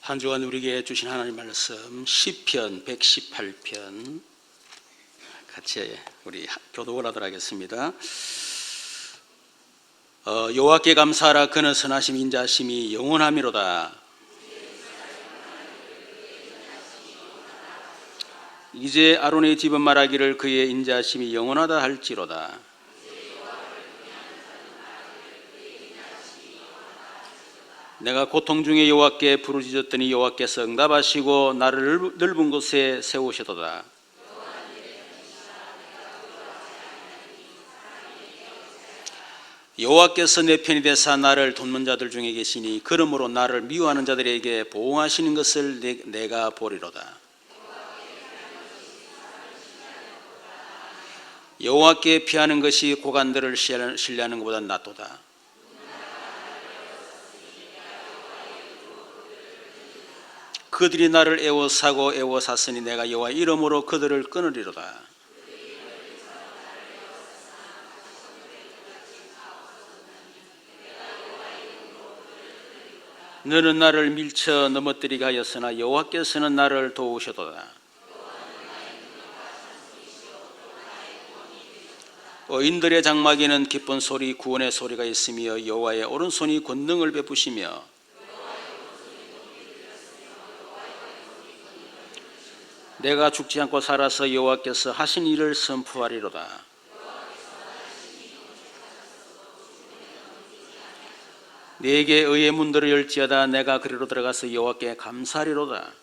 한 주간 우리에게 주신 하나님 말씀 시편 118편 같이 우리 교독을 하도록 하겠습니다. 여호와께 감사하라. 그는 선하심 인자하심이 영원하미로다. 이제 아론의 집은 말하기를 그의 인자하심이 영원하다 할지로다. 내가 고통 중에 여호와께 부르짖었더니 여호와께서 응답하시고 나를 넓은 곳에 세우시도다. 여호와께서 내 편이 되사 나를 돕는 자들 중에 계시니 그러므로 나를 미워하는 자들에게 보응하시는 것을 내가 보리로다. 여호와께 피하는 것이 고관들을 신뢰하는 것보다 낫도다. 그들이 나를 애워사고 애워샀으니 내가 여호와 이름으로 그들을 끊으리로다. 너는 나를 밀쳐 넘어뜨리게 하였으나 여호와께서는 나를 도우셔도다. 의인들의 장막에는 기쁜 소리 구원의 소리가 있으며 여호와의 오른손이 권능을 베푸시며 내가 죽지 않고 살아서 여호와께서 하신 일을 선포하리로다. 내게 의의 문들을 열지어다. 내가 그리로 들어가서 여호와께 감사하리로다.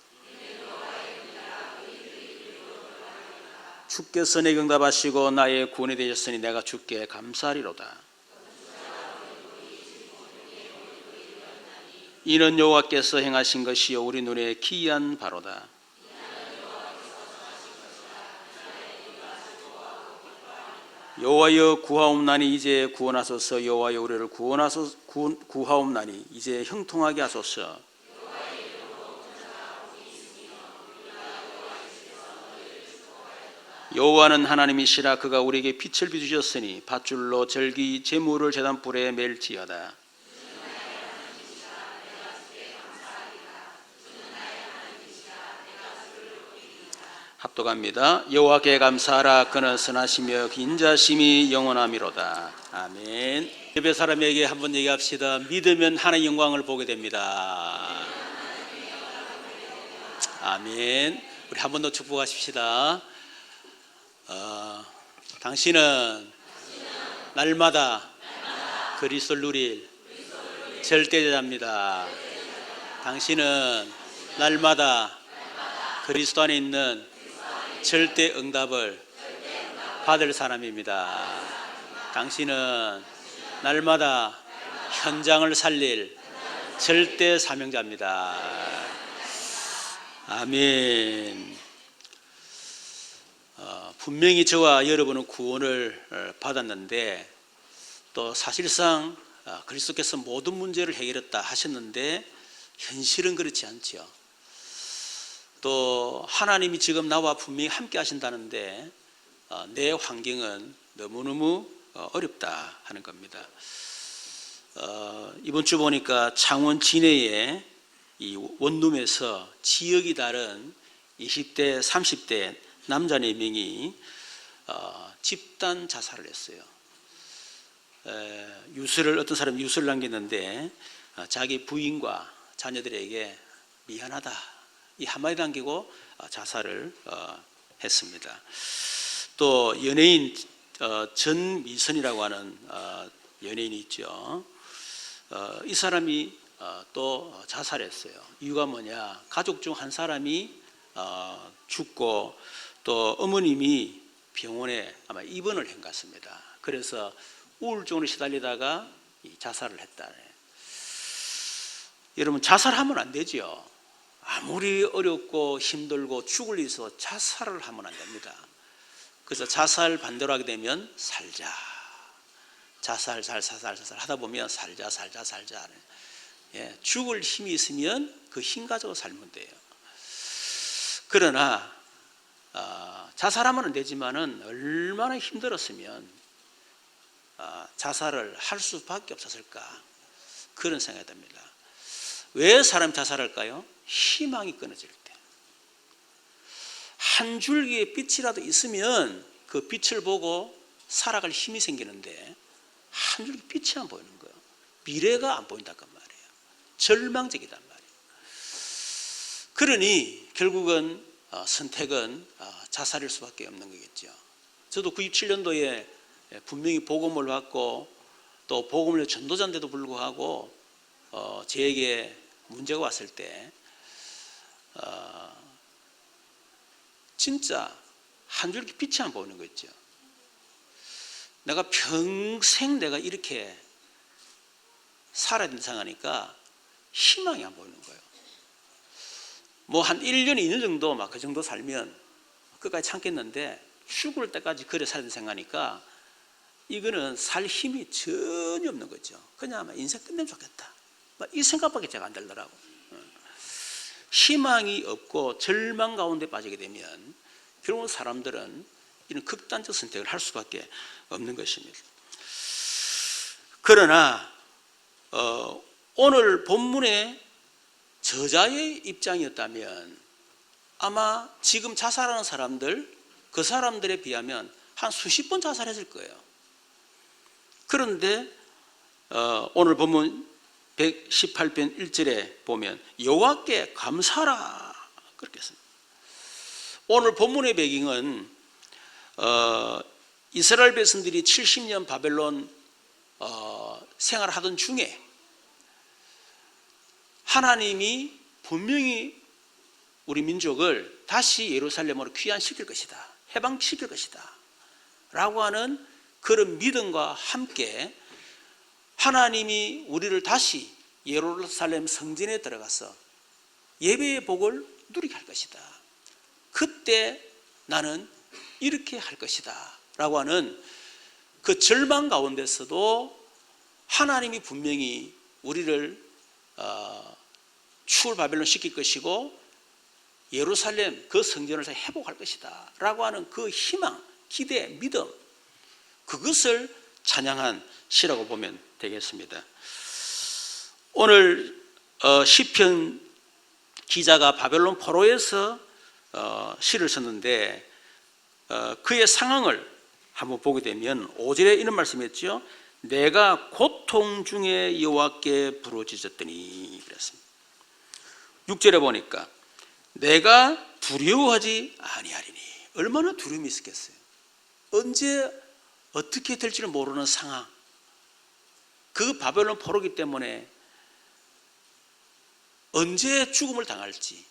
주께서 내게 응답하시고 나의 구원이 되셨으니 내가 주께 감사하리로다. 이는 여호와께서 행하신 것이요 우리 눈에 기이한 바로다. 여호와여 구하옵나니 이제 구원하소서. 여호와여 우리를 구하옵나니 이제 형통하게 하소서. 여호와는 하나님이시라. 그가 우리에게 빛을 비추셨으니 밧줄로 절기 제물을 제단불에 맬지어다. 합독합니다. 여호와께 감사하라. 그는 선하시며 인자심이 영원하미로다. 아멘. 예배 사람에게 한번 얘기합시다. 믿으면 하나님의 영광을 보게 됩니다. 아멘. 우리 한 번 더 축복하십시다. 당신은 날마다 그리스도를 누릴 절대제자입니다. 당신은 날마다 그리스도 안에 있는 절대 응답을 받을 사람입니다. 당신은 날마다 현장을 살릴 절대 사명자입니다. 아멘. 분명히 저와 여러분은 구원을 받았는데 또 사실상 그리스도께서 모든 문제를 해결했다 하셨는데 현실은 그렇지 않죠. 또 하나님이 지금 나와 분명히 함께 하신다는데 내 환경은 너무너무 어렵다 하는 겁니다. 이번 주 보니까 창원 진해의 이 원룸에서 지역이 다른 20대 30대 남자 4명이 집단 자살을 했어요. 어떤 사람이 유서를 남겼는데 자기 부인과 자녀들에게 미안하다 이 한마디 남기고 자살을 했습니다. 또 연예인 전미선이라고 하는 연예인이 있죠. 이 사람이 또 자살했어요. 이유가 뭐냐? 가족 중 한 사람이 죽고 또 어머님이 병원에 아마 입원을 한 것 같습니다. 그래서 우울증으로 시달리다가 자살을 했다. 여러분 자살하면 안 되죠. 아무리 어렵고 힘들고 죽을 일이 있어 자살을 하면 안 됩니다. 그래서 자살 반대로 하게 되면 살자. 자살 하다 보면 살자. 예, 죽을 힘이 있으면 그 힘 가지고 살면 돼요. 그러나 자살하면 안 되지만은 얼마나 힘들었으면 자살을 할 수밖에 없었을까 그런 생각이 듭니다. 왜 사람이 자살할까요? 희망이 끊어질 때. 한 줄기의 빛이라도 있으면 그 빛을 보고 살아갈 힘이 생기는데 한 줄기 빛이 안 보이는 거예요. 미래가 안 보인단 말이에요. 절망적이단 말이에요. 그러니 결국은 선택은 자살일 수밖에 없는 거겠죠. 저도 97년도에 분명히 복음을 받고 또 복음을 전도자인데도 불구하고 저에게 문제가 왔을 때 진짜 한 줄기 빛이 안 보이는 거 있죠. 내가 평생 내가 이렇게 살아야 된다 생각하니까 희망이 안 보이는 거예요. 뭐 한 1년, 2년 정도 막 그 정도 살면 끝까지 참겠는데 죽을 때까지 그래 살아야 된다 생각하니까 이거는 살 힘이 전혀 없는 거죠. 그냥 아마 인생 끝내면 좋겠다. 이 생각밖에 제가 안 들더라고. 희망이 없고 절망 가운데 빠지게 되면 결국은 사람들은 이런 극단적 선택을 할 수밖에 없는 것입니다. 그러나 오늘 본문의 저자의 입장이었다면 아마 지금 자살하는 사람들, 그 사람들에 비하면 한 수십 번 자살했을 거예요. 그런데 오늘 본문 118편 1절에 보면 여호와께 감사하라 그렇게 했습니다. 오늘 본문의 배경은 이스라엘 백성들이 70년 바벨론 생활하던 중에 하나님이 분명히 우리 민족을 다시 예루살렘으로 귀환시킬 것이다, 해방시킬 것이다 라고 하는 그런 믿음과 함께 하나님이 우리를 다시 예루살렘 성전에 들어가서 예배의 복을 누리게 할 것이다. 그때 나는 이렇게 할 것이다 라고 하는 그 절망 가운데서도 하나님이 분명히 우리를 추울 바벨론 시킬 것이고 예루살렘 그 성전을 회복할 것이다 라고 하는 그 희망, 기대, 믿음, 그것을 찬양한 시라고 보면 되겠습니다. 오늘 시편 기자가 바벨론 포로에서 시를 썼는데 그의 상황을 한번 보게 되면 5절에 이런 말씀이었죠. 내가 고통 중에 여호와께 부르짖었더니 그랬습니다. 6절에 보니까 내가 두려워하지 아니하리니. 얼마나 두려움이 있었겠어요. 언제 어떻게 될지를 모르는 상황, 그 바벨론 포로기 때문에 언제 죽음을 당할지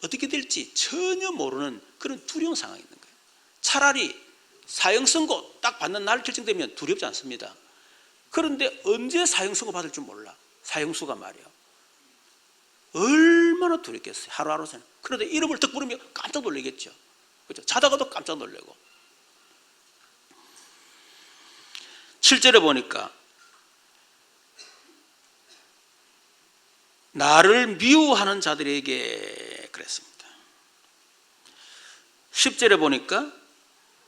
어떻게 될지 전혀 모르는 그런 두려운 상황이 있는 거예요. 차라리 사형 선고 딱 받는 날 결정되면 두렵지 않습니다. 그런데 언제 사형 선고 받을 줄 몰라. 사형수가 말이에요. 얼마나 두렵겠어요. 하루하루 사는. 그런데 이름을 딱 부르면 깜짝 놀라겠죠. 그렇죠? 자다가도 깜짝 놀라고. 7절에 보니까 나를 미워하는 자들에게 그랬습니다. 10절에 보니까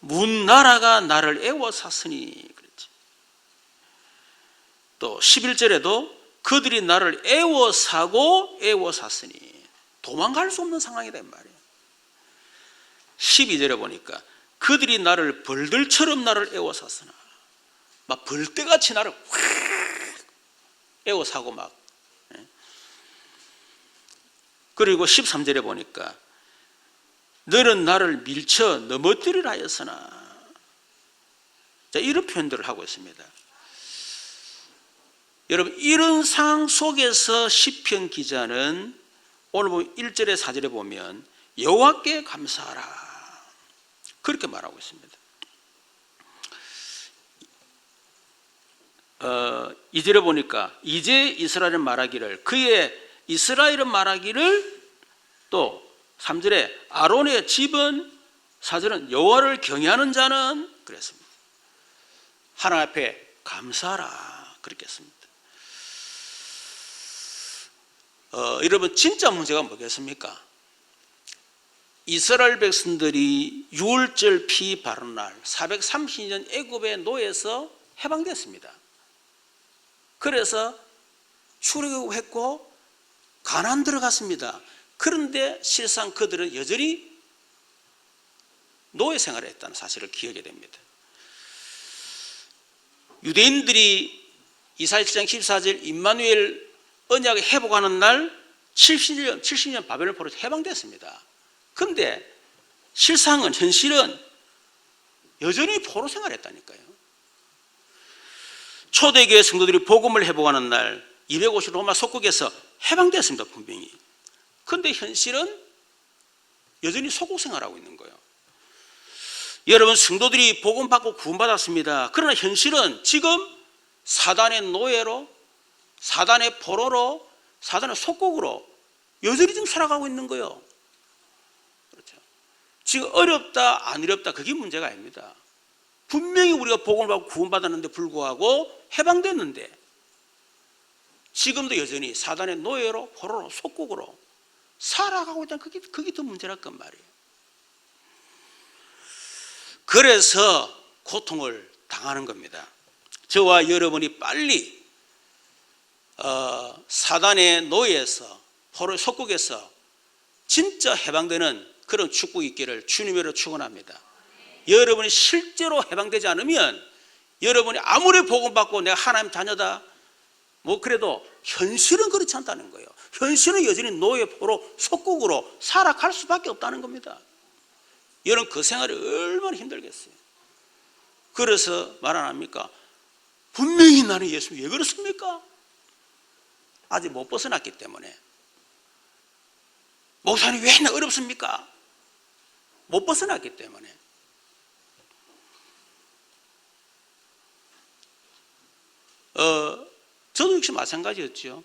문나라가 나를 애워쌌으니 그랬지. 또 11절에도 그들이 나를 애워싸고 애워쌌으니 도망갈 수 없는 상황이란 말이에요. 12절에 보니까 그들이 나를 벌들처럼 나를 애워쌌으나 막 벌떼같이 나를 확 애워싸고 막. 그리고 13절에 보니까 너는 나를 밀쳐 넘어뜨리라 하였으나, 자, 이런 표현들을 하고 있습니다. 여러분, 이런 상황 속에서 시편 기자는 오늘 1절에 4절에 보면 여호와께 감사하라 그렇게 말하고 있습니다. 2절에 보니까 이제 이스라엘은 말하기를, 그의 이스라엘은 말하기를, 또 3절에 아론의 집은, 4절은 여호와를 경외하는 자는 그랬습니다. 하나님 앞에 감사하라 그렇게 했습니다. 여러분, 진짜 문제가 뭐겠습니까? 이스라엘 백성들이 유월절 피 바른 날 430년 애굽의 노예에서 해방됐습니다. 그래서 출애굽했고 가나안 들어갔습니다. 그런데 실상 그들은 여전히 노예 생활을 했다는 사실을 기억해야 됩니다. 유대인들이 이사야 7장 14절 임마누엘 언약을 회복하는 날 70년 바벨론 포로에서 해방됐습니다. 그런데 실상은 현실은 여전히 포로 생활했다니까요. 초대교회 성도들이 복음을 회복하는 날 250 로마 속국에서 해방됐습니다. 분명히. 그런데 현실은 여전히 속국 생활하고 있는 거예요. 여러분, 성도들이 복음 받고 구원받았습니다. 그러나 현실은 지금 사단의 노예로, 사단의 포로로, 사단의 속국으로 여전히 지금 살아가고 있는 거예요. 그렇죠. 지금 어렵다 안 어렵다 그게 문제가 아닙니다. 분명히 우리가 복음을 받고 구원받았는데 불구하고 해방됐는데 지금도 여전히 사단의 노예로, 포로로, 속국으로 살아가고 있다는 그게 더 문제랄 말이에요. 그래서 고통을 당하는 겁니다. 저와 여러분이 빨리 사단의 노예에서, 포로의 속국에서 진짜 해방되는 그런 축복이 있기를 주님으로 축원합니다. 여러분이 실제로 해방되지 않으면 여러분이 아무리 복음받고 내가 하나님 자녀다 그래도 현실은 그렇지 않다는 거예요. 현실은 여전히 노예, 포로, 속국으로 살아갈 수밖에 없다는 겁니다. 여러분, 그 생활이 얼마나 힘들겠어요. 그래서 말 안 합니까? 분명히 나는 예수 왜 그렇습니까? 아직 못 벗어났기 때문에. 목사님 왜 나 어렵습니까? 못 벗어났기 때문에. 저도 역시 마찬가지였죠.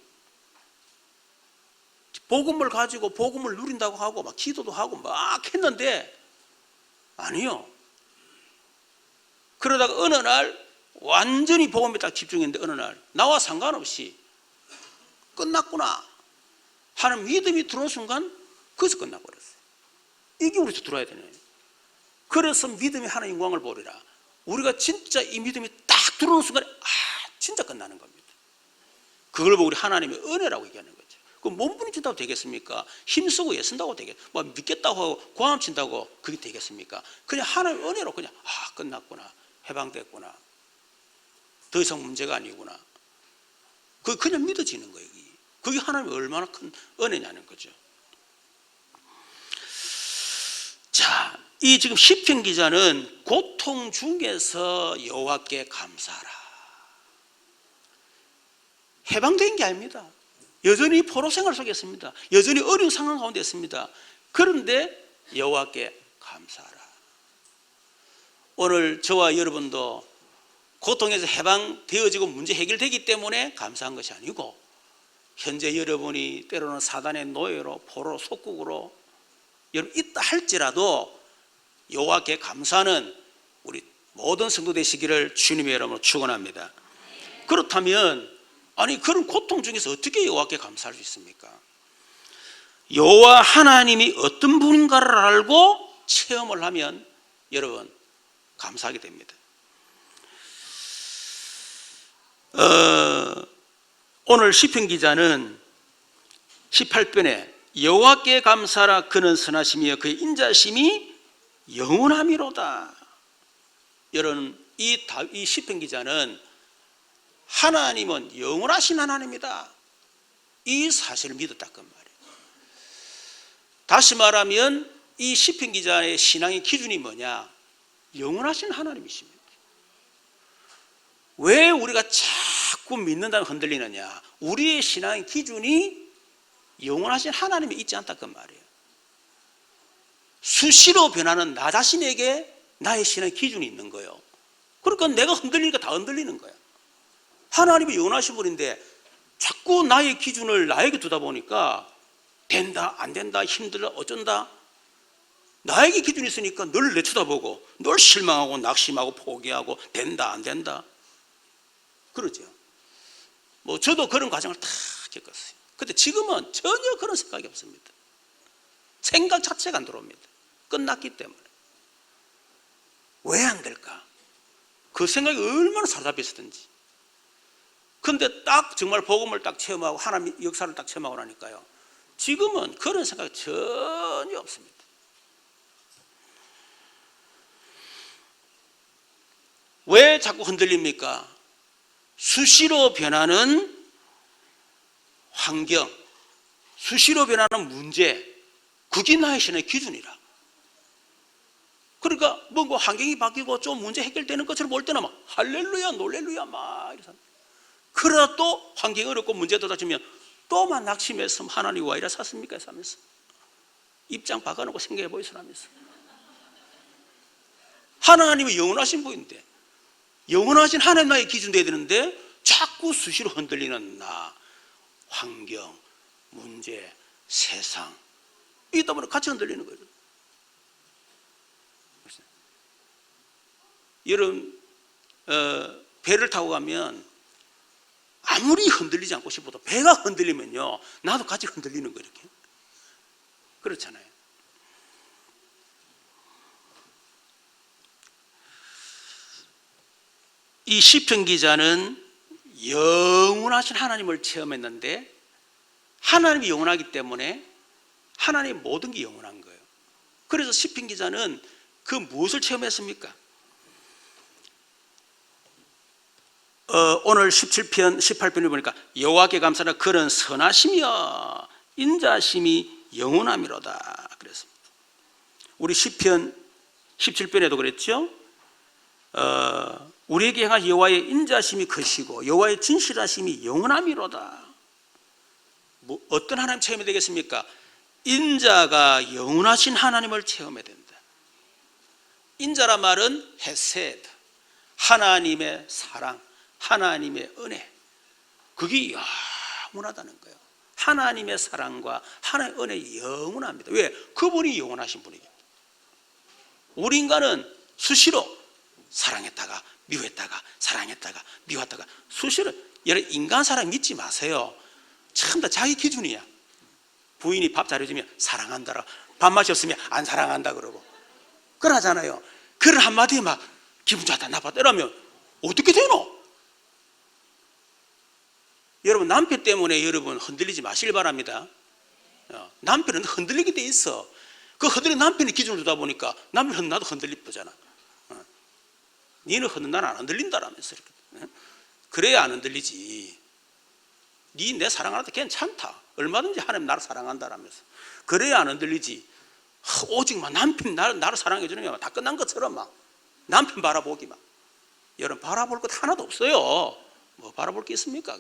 복음을 가지고 복음을 누린다고 하고 막 기도도 하고 막 했는데 아니요. 그러다가 어느 날 완전히 복음에 딱 집중했는데 어느 날 나와 상관없이 끝났구나 하는 믿음이 들어온 순간 거기서 끝나버렸어요. 이게 우리도 들어야 되네요. 그래서 믿음이 하나님 영광을 보리라. 우리가 진짜 이 믿음이 딱 들어오는 순간에 진짜 끝나는 겁니다. 그걸 보고 우리 하나님의 은혜라고 얘기하는 거죠. 그럼 몸부림 친다고 되겠습니까? 힘쓰고 애쓴다고 되겠습니까? 믿겠다고 하고 고함 친다고 그게 되겠습니까? 그냥 하나님의 은혜로 그냥 끝났구나, 해방됐구나, 더 이상 문제가 아니구나, 그게 그냥 믿어지는 거예요. 그게 하나님의 얼마나 큰 은혜냐는 거죠. 자, 이 지금 시편 기자는 고통 중에서 여호와께 감사하라. 해방된 게 아닙니다. 여전히 포로 생활 속에 있습니다. 여전히 어려운 상황 가운데 있습니다. 그런데 여호와께 감사하라. 오늘 저와 여러분도 고통에서 해방되어지고 문제 해결되기 때문에 감사한 것이 아니고 현재 여러분이 때로는 사단의 노예로, 포로, 속국으로 여러분 있다 할지라도 여호와께 감사하는 우리 모든 성도 되시기를 주님의 이름으로 축원합니다. 그렇다면 아니 그런 고통 중에서 어떻게 여호와께 감사할 수 있습니까? 여호와 하나님이 어떤 분인가를 알고 체험을 하면 여러분 감사하게 됩니다. 오늘 시편 기자는 18편에 여호와께 감사하라 그는 선하심이여 그의 인자심이 영원함이로다. 여러분 이 시편 기자는 하나님은 영원하신 하나님이다, 이 사실을 믿었다는 말이에요. 다시 말하면 이 시편 기자의 신앙의 기준이 뭐냐? 영원하신 하나님이십니다. 왜 우리가 자꾸 믿는다면 흔들리느냐? 우리의 신앙의 기준이 영원하신 하나님이 있지 않다는 말이에요. 수시로 변하는 나 자신에게 나의 신앙의 기준이 있는 거예요. 그러니까 내가 흔들리니까 다 흔들리는 거야. 하나님이 영원하신 분인데 자꾸 나의 기준을 나에게 두다 보니까 된다 안 된다 힘들다 어쩐다 나에게 기준이 있으니까 늘 내쳐다보고 늘 실망하고 낙심하고 포기하고 된다 안 된다 그러죠. 저도 그런 과정을 다 겪었어요. 근데 지금은 전혀 그런 생각이 없습니다. 생각 자체가 안 들어옵니다. 끝났기 때문에. 왜 안 될까? 그 생각이 얼마나 사로잡혀 있었든지. 근데 딱 정말 복음을 딱 체험하고 하나님 역사를 딱 체험하고 나니까요, 지금은 그런 생각이 전혀 없습니다. 왜 자꾸 흔들립니까? 수시로 변하는 환경, 수시로 변하는 문제, 그게 나의 신의 기준이라. 그러니까 뭔가 환경이 바뀌고 좀 문제 해결되는 것처럼 볼 때는 막 할렐루야, 놀렐루야 막 이래서, 그러다 또 환경이 어렵고 문제도 닥치면 또만 낙심해서 하나님 와 이래 샀습니까? 하면서 입장 바꿔놓고 생각해 보이소라면서. 하나님은 영원하신 분인데, 영원하신 하나님 나의 기준 돼야 되는데 자꾸 수시로 흔들리는 나, 환경, 문제, 세상, 이 때문에 같이 흔들리는 거예요. 여러분, 배를 타고 가면 아무리 흔들리지 않고 싶어도 배가 흔들리면요, 나도 같이 흔들리는 거예요. 이렇게. 그렇잖아요. 이 시편 기자는 영원하신 하나님을 체험했는데, 하나님이 영원하기 때문에 하나님의 모든 게 영원한 거예요. 그래서 시편 기자는 그 무엇을 체험했습니까? 오늘 17편, 18편을 보니까 여호와께 감사라, 그는 선하시며 인자심이 영원함이로다 그랬습니다. 우리 시편 17편에도 그랬죠. 우리에게 향한 여호와의 인자심이 크시고 여호와의 진실하심이 영원함이로다. 뭐 어떤 하나님 체험이 되겠습니까? 인자가 영원하신 하나님을 체험해야 된다. 인자란 말은 헤세드, 하나님의 사랑, 하나님의 은혜, 그게 영원하다는 거예요. 하나님의 사랑과 하나님의 은혜 영원합니다. 왜? 그분이 영원하신 분이기 때문에. 우리 인간은 수시로 사랑했다가 미워했다가 사랑했다가 미워했다가 수시로. 여러분, 인간 사랑 믿지 마세요. 참 다 자기 기준이야. 부인이 밥 잘해주면 사랑한다라, 밥맛이 없으면 안 사랑한다 그러고 그러잖아요. 그런 한마디에 막 기분 좋다 나빴다 이러면 어떻게 되노? 여러분, 남편 때문에 여러분 흔들리지 마시길 바랍니다. 남편은 흔들리게 돼 있어. 그 흔들린 남편이 기준을 두다 보니까 남편은 나도 흔들릴 거잖아. 니는 흔든 나는 안 흔들린다라면서 이렇게. 그래야 안 흔들리지. 니 내 사랑하는데 괜찮다, 얼마든지 하나님 나를 사랑한다라면서 그래야 안 흔들리지. 오직만 남편이 나를 사랑해 주면 다 끝난 것처럼 막 남편 바라보기만. 여러분, 바라볼 것 하나도 없어요. 뭐 바라볼 게 있습니까?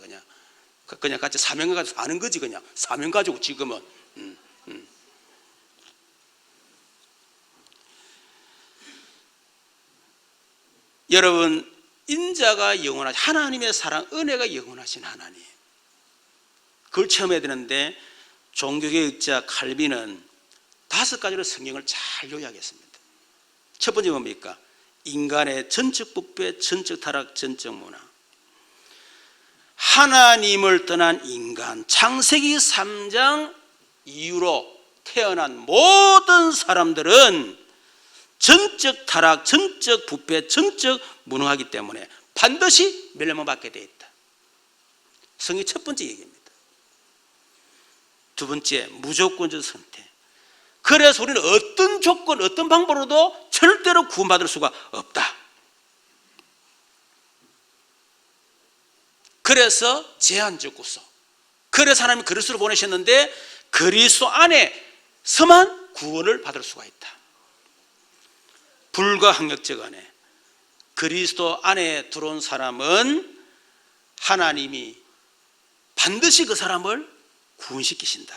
그냥 같이 사명 가지고 사는 거지. 그냥 사명 가지고 지금은. 여러분, 인자가 영원하신 하나님의 사랑, 은혜가 영원하신 하나님, 그걸 체험해야 되는데, 종교개혁자 칼빈은 5가지로 성경을 잘 요약했습니다. 첫 번째 뭡니까? 인간의 전적 부패, 전적 타락, 전적 문화. 하나님을 떠난 인간, 창세기 3장 이후로 태어난 모든 사람들은 전적 타락, 전적 부패, 전적 무능하기 때문에 반드시 멸망받게 되어 있다. 성경의 첫 번째 얘기입니다. 두 번째, 무조건적 선택. 그래서 우리는 어떤 조건, 어떤 방법으로도 절대로 구원받을 수가 없다. 그래서 제한적 구속. 그래서 하나님이 그리스도를 보내셨는데 그리스도 안에서만 구원을 받을 수가 있다. 불가항력적 안에, 그리스도 안에 들어온 사람은 하나님이 반드시 그 사람을 구원시키신다.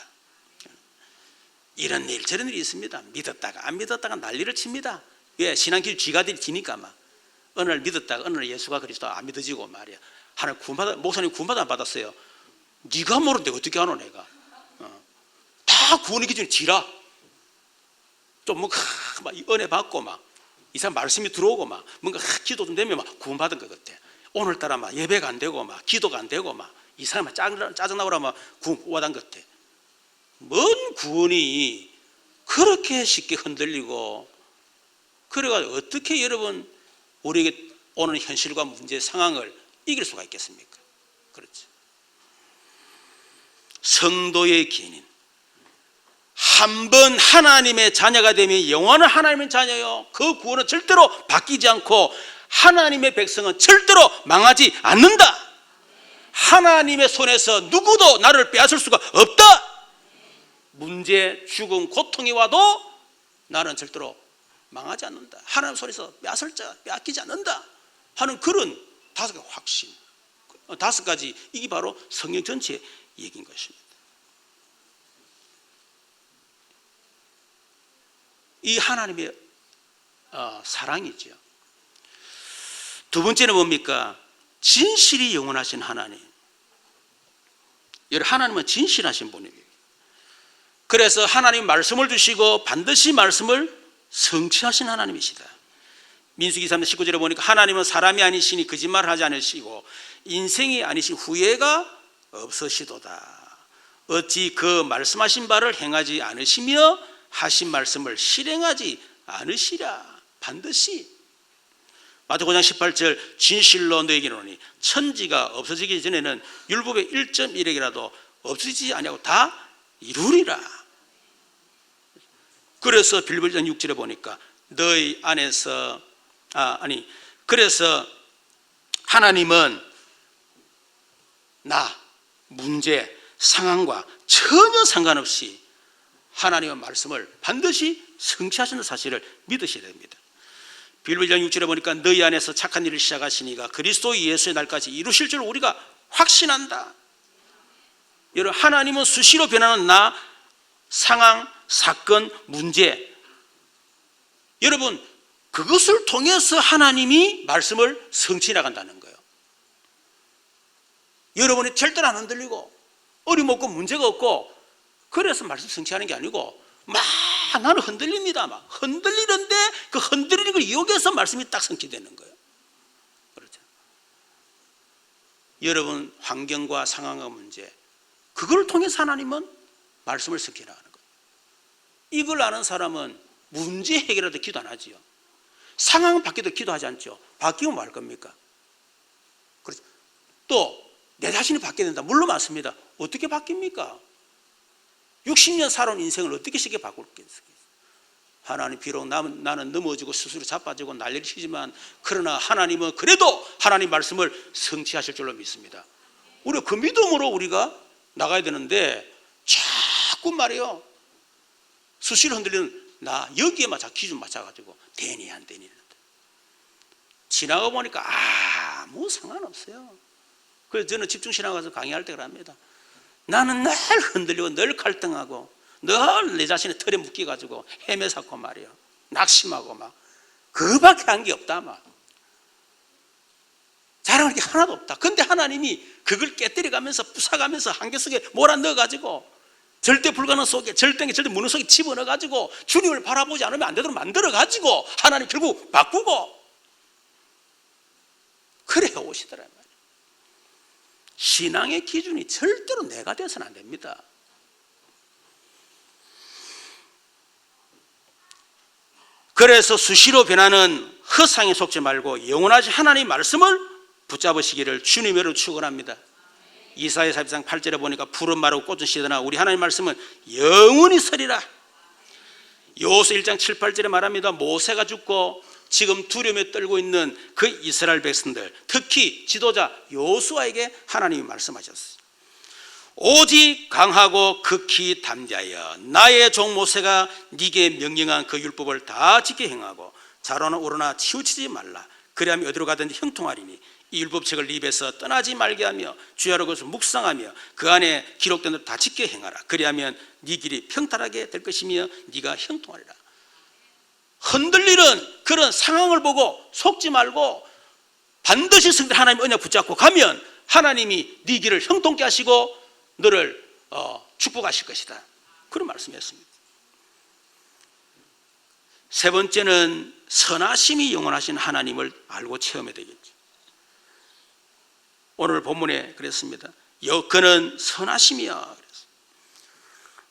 이런 일 저런 일이 있습니다. 믿었다가 안 믿었다가 난리를 칩니다. 왜? 신앙길 쥐가들이 지니까 막. 어느 날 믿었다가 어느 날 예수가 그리스도 안 믿어지고 말이야. 하나님 구원받아, 목사님 구원받아 안 받았어요. 네가 모르는데 어떻게 하노 내가. 다 구원의 기준이 지라. 좀 뭐 막 은혜 받고 막 이 사람 말씀이 들어오고 막 뭔가 기도 좀 되면 막 구원받은 것 같아. 오늘따라 막 예배가 안 되고 막 기도가 안 되고 막 이 사람 짜증나고 막 구원받은 것 같아. 뭔 구원이 그렇게 쉽게 흔들리고, 그래가지고 어떻게 여러분 우리에게 오는 현실과 문제 상황을 이길 수가 있겠습니까? 그렇죠. 성도의 기인 한 번 하나님의 자녀가 되면 영원한 하나님의 자녀요. 그 구원은 절대로 바뀌지 않고 하나님의 백성은 절대로 망하지 않는다. 하나님의 손에서 누구도 나를 빼앗을 수가 없다. 문제, 죽음, 고통이 와도 나는 절대로 망하지 않는다. 하나님 손에서 빼앗기지 않는다 하는 그런 5가지 확신, 5가지, 이게 바로 성경 전체의 얘기인 것입니다. 이 하나님의 사랑이죠. 두 번째는 뭡니까? 진실이 영원하신 하나님. 하나님은 진실하신 분입니다. 그래서 하나님 말씀을 주시고 반드시 말씀을 성취하신 하나님이시다. 민수기 3장 19절에 보니까 하나님은 사람이 아니시니 거짓말을 하지 않으시고 인생이 아니신 후회가 없으시도다. 어찌 그 말씀하신 바를 행하지 않으시며 하신 말씀을 실행하지 않으시랴. 반드시. 마태복음 5장 18절 진실로 너에게 이르노니 천지가 없어지기 전에는 율법의 1.1핵이라도 없어지지 아니하고 다 이루리라. 그래서 빌립보서 6절에 보니까 너희 안에서 그래서 하나님은 나, 문제, 상황과 전혀 상관없이 하나님의 말씀을 반드시 성취하시는 사실을 믿으셔야 됩니다. 빌립보서 6절에 보니까 너희 안에서 착한 일을 시작하시니가 그리스도 예수의 날까지 이루실 줄 우리가 확신한다. 여러분, 하나님은 수시로 변하는 나, 상황, 사건, 문제, 여러분 그것을 통해서 하나님이 말씀을 성취해 나간다는 거예요. 여러분이 절대로 안 흔들리고 어림없고 문제가 없고 그래서 말씀 성취하는 게 아니고 막 나는 흔들립니다. 막 흔들리는데 그 흔들리는 걸 이용해서 말씀이 딱 성취되는 거예요. 그렇죠. 여러분 환경과 상황과 문제, 그걸 통해서 하나님은 말씀을 성취해 나가는 거예요. 이걸 아는 사람은 문제 해결할 때 기도 안 하지요. 상황 바뀌어도 기도하지 않죠. 바뀌면 뭐 할 겁니까? 그렇죠. 또 내 자신이 바뀌어야 된다. 물론 맞습니다. 어떻게 바뀝니까? 60년 살아온 인생을 어떻게 쉽게 바꾸겠어요? 하나님 비록 나는 넘어지고 스스로 자빠지고 난리를 치지만 그러나 하나님은 그래도 하나님 말씀을 성취하실 줄로 믿습니다. 우리가 그 믿음으로 우리가 나가야 되는데 자꾸 말이요 수시로 흔들리는 나 여기에만 기준 맞춰가지고 되니 안 되니 지나가 보니까 아무 상관없어요. 그래서 저는 집중신앙 가서 강의할 때 그럽니다. 나는 늘 흔들리고 늘 갈등하고 늘 내 자신의 틀에 묶여가지고 헤매사고 말이에요. 낙심하고 막 그밖에 한 게 없다 막 자랑할 게 하나도 없다. 근데 하나님이 그걸 깨뜨려가면서 부숴가면서 한계 속에 몰아넣어가지고 절대 불가능 속에 절대 무능 속에 집어넣어가지고 주님을 바라보지 않으면 안 되도록 만들어가지고 하나님 결국 바꾸고 그래 오시더라 말이에요. 신앙의 기준이 절대로 내가 돼서는 안 됩니다. 그래서 수시로 변하는 허상에 속지 말고 영원하신 하나님의 말씀을 붙잡으시기를 주님으로 축원합니다. 이사야 43장 8절에 보니까 푸른 마르고 꽃은 시드나 우리 하나님 말씀은 영원히 서리라. 여호수아 1장 7, 8절에 말합니다. 모세가 죽고 지금 두려움에 떨고 있는 그 이스라엘 백성들, 특히 지도자 여호수아에게 하나님이 말씀하셨어요. 오직 강하고 극히 담대하여 나의 종 모세가 네게 명령한 그 율법을 다 지켜 행하고 좌로나 우로나 치우치지 말라. 그리하면 어디로 가든지 형통하리니 이 율법책을 네 입에서 떠나지 말게 하며 주야로 그것을 묵상하며 그 안에 기록된 대로 다 지켜 행하라. 그리하면 네 길이 평탄하게 될 것이며 네가 형통하리라. 흔들리는 그런 상황을 보고 속지 말고 반드시 성대 하나님의 언약 붙잡고 가면 하나님이 네 길을 형통케 하시고 너를 축복하실 것이다. 그런 말씀이었습니다. 세 번째는 선하심이 영원하신 하나님을 알고 체험해야 되겠죠. 오늘 본문에 그랬습니다. 그는 선하심이야.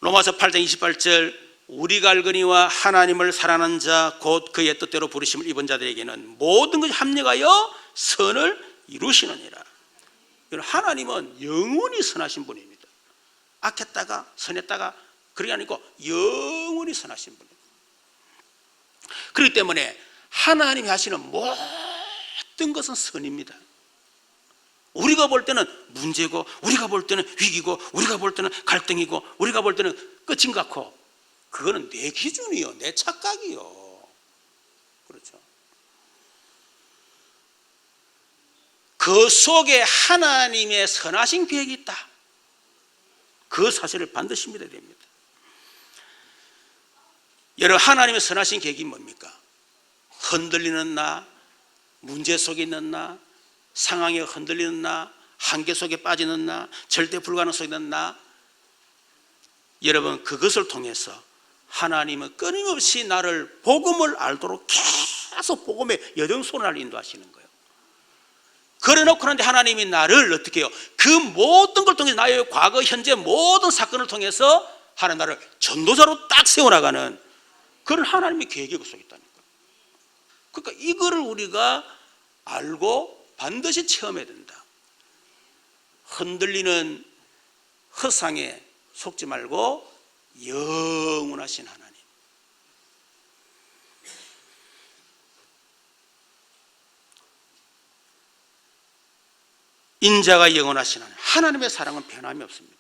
로마서 8장 28절 우리가 알거니와 하나님을 사랑하는 자 곧 그의 뜻대로 부르심을 입은 자들에게는 모든 것이 합력하여 선을 이루시느니라. 하나님은 영원히 선하신 분입니다. 악했다가 선했다가 그게 아니고 영원히 선하신 분입니다. 그렇기 때문에 하나님이 하시는 모든 것은 선입니다. 우리가 볼 때는 문제고, 우리가 볼 때는 위기고, 우리가 볼 때는 갈등이고, 우리가 볼 때는 끝인 것 같고, 그거는 내 기준이요, 내 착각이요. 그렇죠. 그 속에 하나님의 선하신 계획이 있다. 그 사실을 반드시 믿어야 됩니다. 여러분, 하나님의 선하신 계획이 뭡니까? 흔들리는 나, 문제 속에 있는 나, 상황에 흔들리는 나, 한계 속에 빠지는 나, 절대 불가능 속에 있는 나, 여러분, 그것을 통해서 하나님은 끊임없이 나를 복음을 알도록 계속 복음의 여정소를 인도하시는 거예요. 그래 놓고 하는데 하나님이 나를 어떻게 해요? 그 모든 걸 통해서 나의 과거, 현재 모든 사건을 통해서 하나님 나를 전도자로 딱 세워나가는 그런 하나님의 계획이 그 속에 있다니까. 그러니까 이거를 우리가 알고 반드시 체험해야 된다. 흔들리는 허상에 속지 말고 영원하신 하나님. 인자가 영원하신 하나님. 하나님의 사랑은 변함이 없습니다.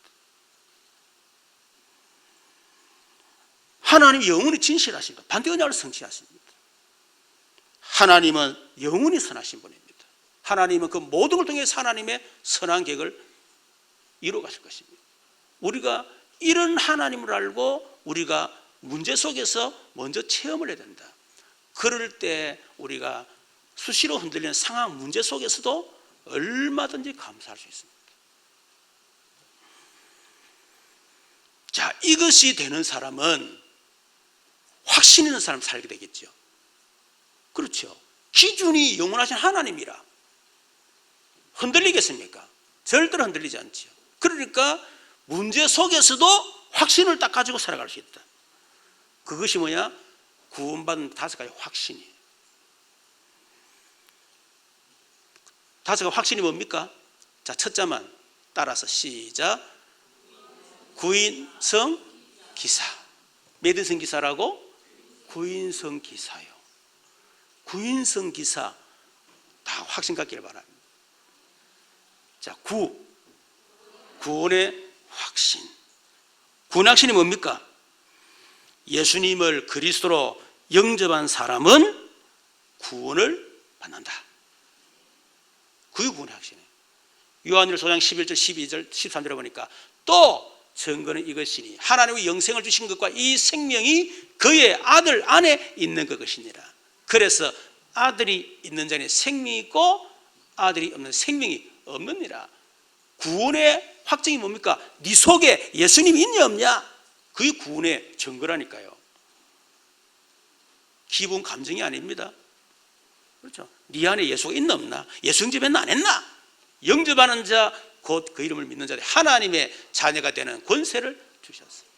하나님이 영원히 진실하십니다. 반대 언약을 성취하십니다. 하나님은 영원히 선하신 분입니다. 하나님은 그 모든 걸 통해서 하나님의 선한 계획을 이루어 가실 것입니다. 우리가 이런 하나님을 알고 우리가 문제 속에서 먼저 체험을 해야 된다. 그럴 때 우리가 수시로 흔들리는 상황, 문제 속에서도 얼마든지 감사할 수 있습니다. 자, 이것이 되는 사람은 확신 있는 사람 살게 되겠죠. 그렇죠. 기준이 영원하신 하나님이라 흔들리겠습니까? 절대로 흔들리지 않죠. 그러니까 문제 속에서도 확신을 딱 가지고 살아갈 수 있다. 그것이 뭐냐? 구원받은 5가지 확신이에요. 5가지 확신이 뭡니까? 자, 첫자만 따라서 시작. 구인성 기사. 메드성 기사라고? 구인성 기사요. 구인성 기사 다 확신 갖기를 바랍니다. 자, 구원의 확신. 구원의 확신이 뭡니까? 예수님을 그리스도로 영접한 사람은 구원을 받는다. 그게 구원의 확신이에요. 요한일서 5장 11절, 12절, 13절에 보니까 또 증거는 이것이니 하나님의 영생을 주신 것과 이 생명이 그의 아들 안에 있는 것이니라. 그래서 아들이 있는 자는 생명이 있고 아들이 없는 생명이 없느니라. 구원의 확증이 뭡니까? 네 속에 예수님이 있냐 없냐? 그게 구원의 증거라니까요. 기분 감정이 아닙니다. 그렇죠? 네 안에 예수가 있나 없나? 예수 영접했나 안 했나? 영접하는 자 곧 그 이름을 믿는 자들 하나님의 자녀가 되는 권세를 주셨어요.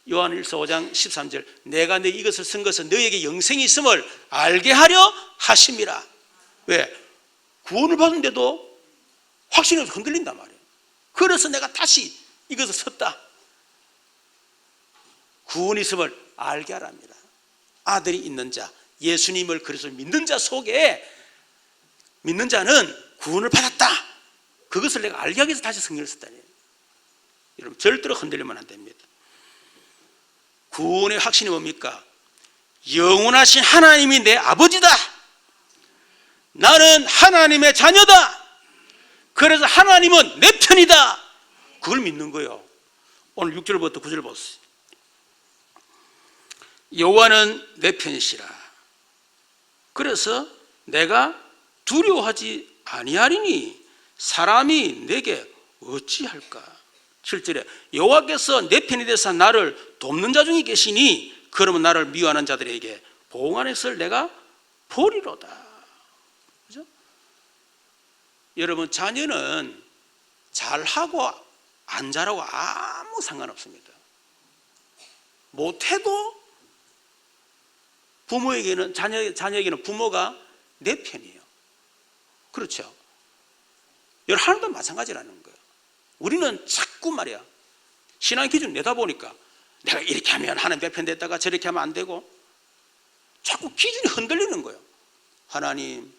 요한일서 5장 13절 내가 너 이것을 쓴 것은 너에게 영생이 있음을 알게 하려 하심이라. 왜? 구원을 받은데도 확신이 흔들린단 말이에요. 그래서 내가 다시 이것을 썼다. 구원이 있음을 알게 하랍니다. 아들이 있는 자, 예수님을 그래서 믿는 자 속에 믿는 자는 구원을 받았다. 그것을 내가 알게 하기 위해서 다시 성경을 썼다니. 여러분 절대로 흔들리면 안 됩니다. 구원의 확신이 뭡니까? 영원하신 하나님이 내 아버지다. 나는 하나님의 자녀다. 그래서 하나님은 내 편이다. 그걸 믿는 거예요. 오늘 6절부터 9절 보세요. 여호와는 내 편이시라. 그래서 내가 두려워하지 아니하리니 사람이 내게 어찌할까? 7절에 여호와께서 내 편이 되사 나를 돕는 자 중에 계시니 그러면 나를 미워하는 자들에게 보응하는 것을 내가 보리로다. 그죠? 여러분 자녀는 잘하고 안 잘하고 아무 상관없습니다. 못해도 부모에게는 자녀에게는 부모가 내 편이에요. 그렇죠. 여러분, 하나님도 마찬가지라는 거예요. 우리는 자꾸 말이야, 신앙 기준 내다보니까 내가 이렇게 하면 하나님 내 편 됐다가 저렇게 하면 안 되고 자꾸 기준이 흔들리는 거예요. 하나님,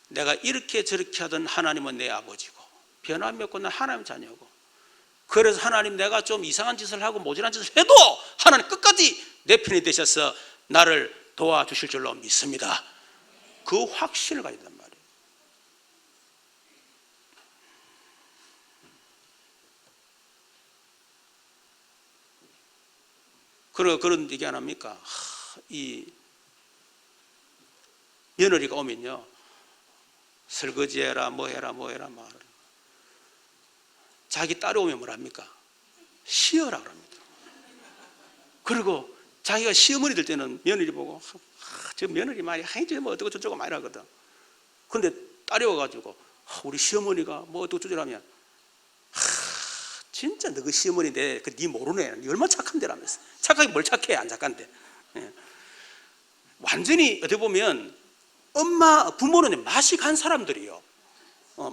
내가 이렇게 저렇게 하던 하나님은 내 아버지고 변함이 없고 난 하나님 자녀고, 그래서 하나님 내가 좀 이상한 짓을 하고 모질한 짓을 해도 하나님 끝까지 내 편이 되셔서 나를 도와주실 줄로 믿습니다. 그 확신을 가져야 된단 말이에요. 그런 얘기 안 합니까? 이 며느리가 오면요, 설거지해라 뭐해라 말을, 자기 딸이 오면 뭐랍니까? 쉬어라 그럽니다. 그리고 자기가 시어머니 될 때는 며느리 보고 저 며느리 말이 저 뭐 어떻고 저쩌고 말이 하거든. 근데 딸이 와가지고 우리 시어머니가 뭐 어떻고 저쩌고 하면 진짜 너 그 시어머니 네 모르네, 니 얼마나 착한데 라면서. 착하게 뭘 착해, 안 착한데. 예. 완전히 어떻게 보면 부모는 맛이 간 사람들이요.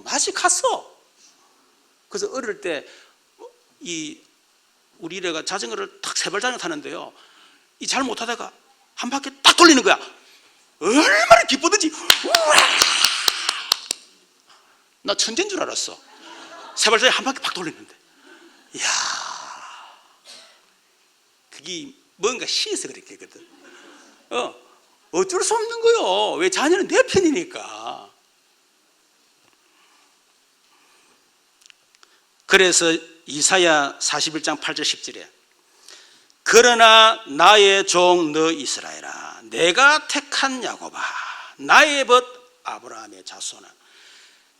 맛이 갔어. 그래서 어릴 때 우리 이래가 자전거를 탁 세발 자전거 타는데요, 이 잘 못하다가 한 바퀴 딱 돌리는 거야. 얼마나 기쁘든지. 우와! 나 천재인 줄 알았어. 세발 자전거 한 바퀴 팍 돌리는데. 이야, 그게 뭔가 시에서 그렇게 했거든. 어쩔 수 없는 거요. 왜? 자녀는 내 편이니까. 그래서 이사야 41장 8절 10절에 그러나 나의 종 너 이스라엘아, 내가 택한 야곱아, 나의 벗 아브라함의 자손아,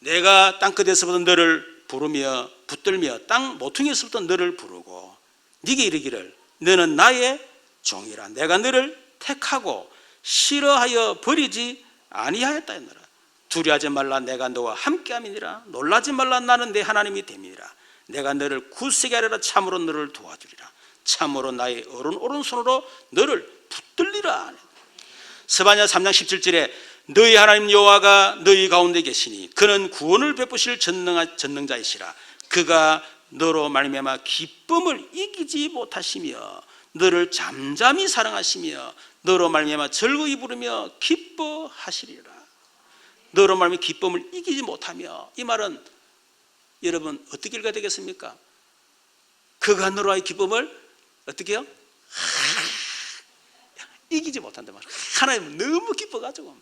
내가 땅끝에서부터 너를 부르며 붙들며 땅 모퉁이에서부터 너를 부르고 네게 이르기를 너는 나의 종이라, 내가 너를 택하고 싫어하여 버리지 아니하였다 했노라. 두려워하지 말라, 내가 너와 함께함이니라. 놀라지 말라, 나는 내 하나님이 됨이니라. 내가 너를 굳세게 하리라. 참으로 너를 도와주리라. 참으로 나의 오른손으로 너를 붙들리라. 스바냐 3장 17절에 너희 하나님 여호와가 너희 가운데 계시니 그는 구원을 베푸실 전능자이시라. 그가 너로 말미암아 기쁨을 이기지 못하시며 너를 잠잠히 사랑하시며 너로 말미암아 즐거이 부르며 기뻐하시리라. 너로 말미암아 기쁨을 이기지 못하며, 이 말은 여러분 어떻게 읽어야 되겠습니까? 그가 너로의 기쁨을 어떻게 해요? 이기지 못한단 말이에요. 하나님 너무 기뻐가지고.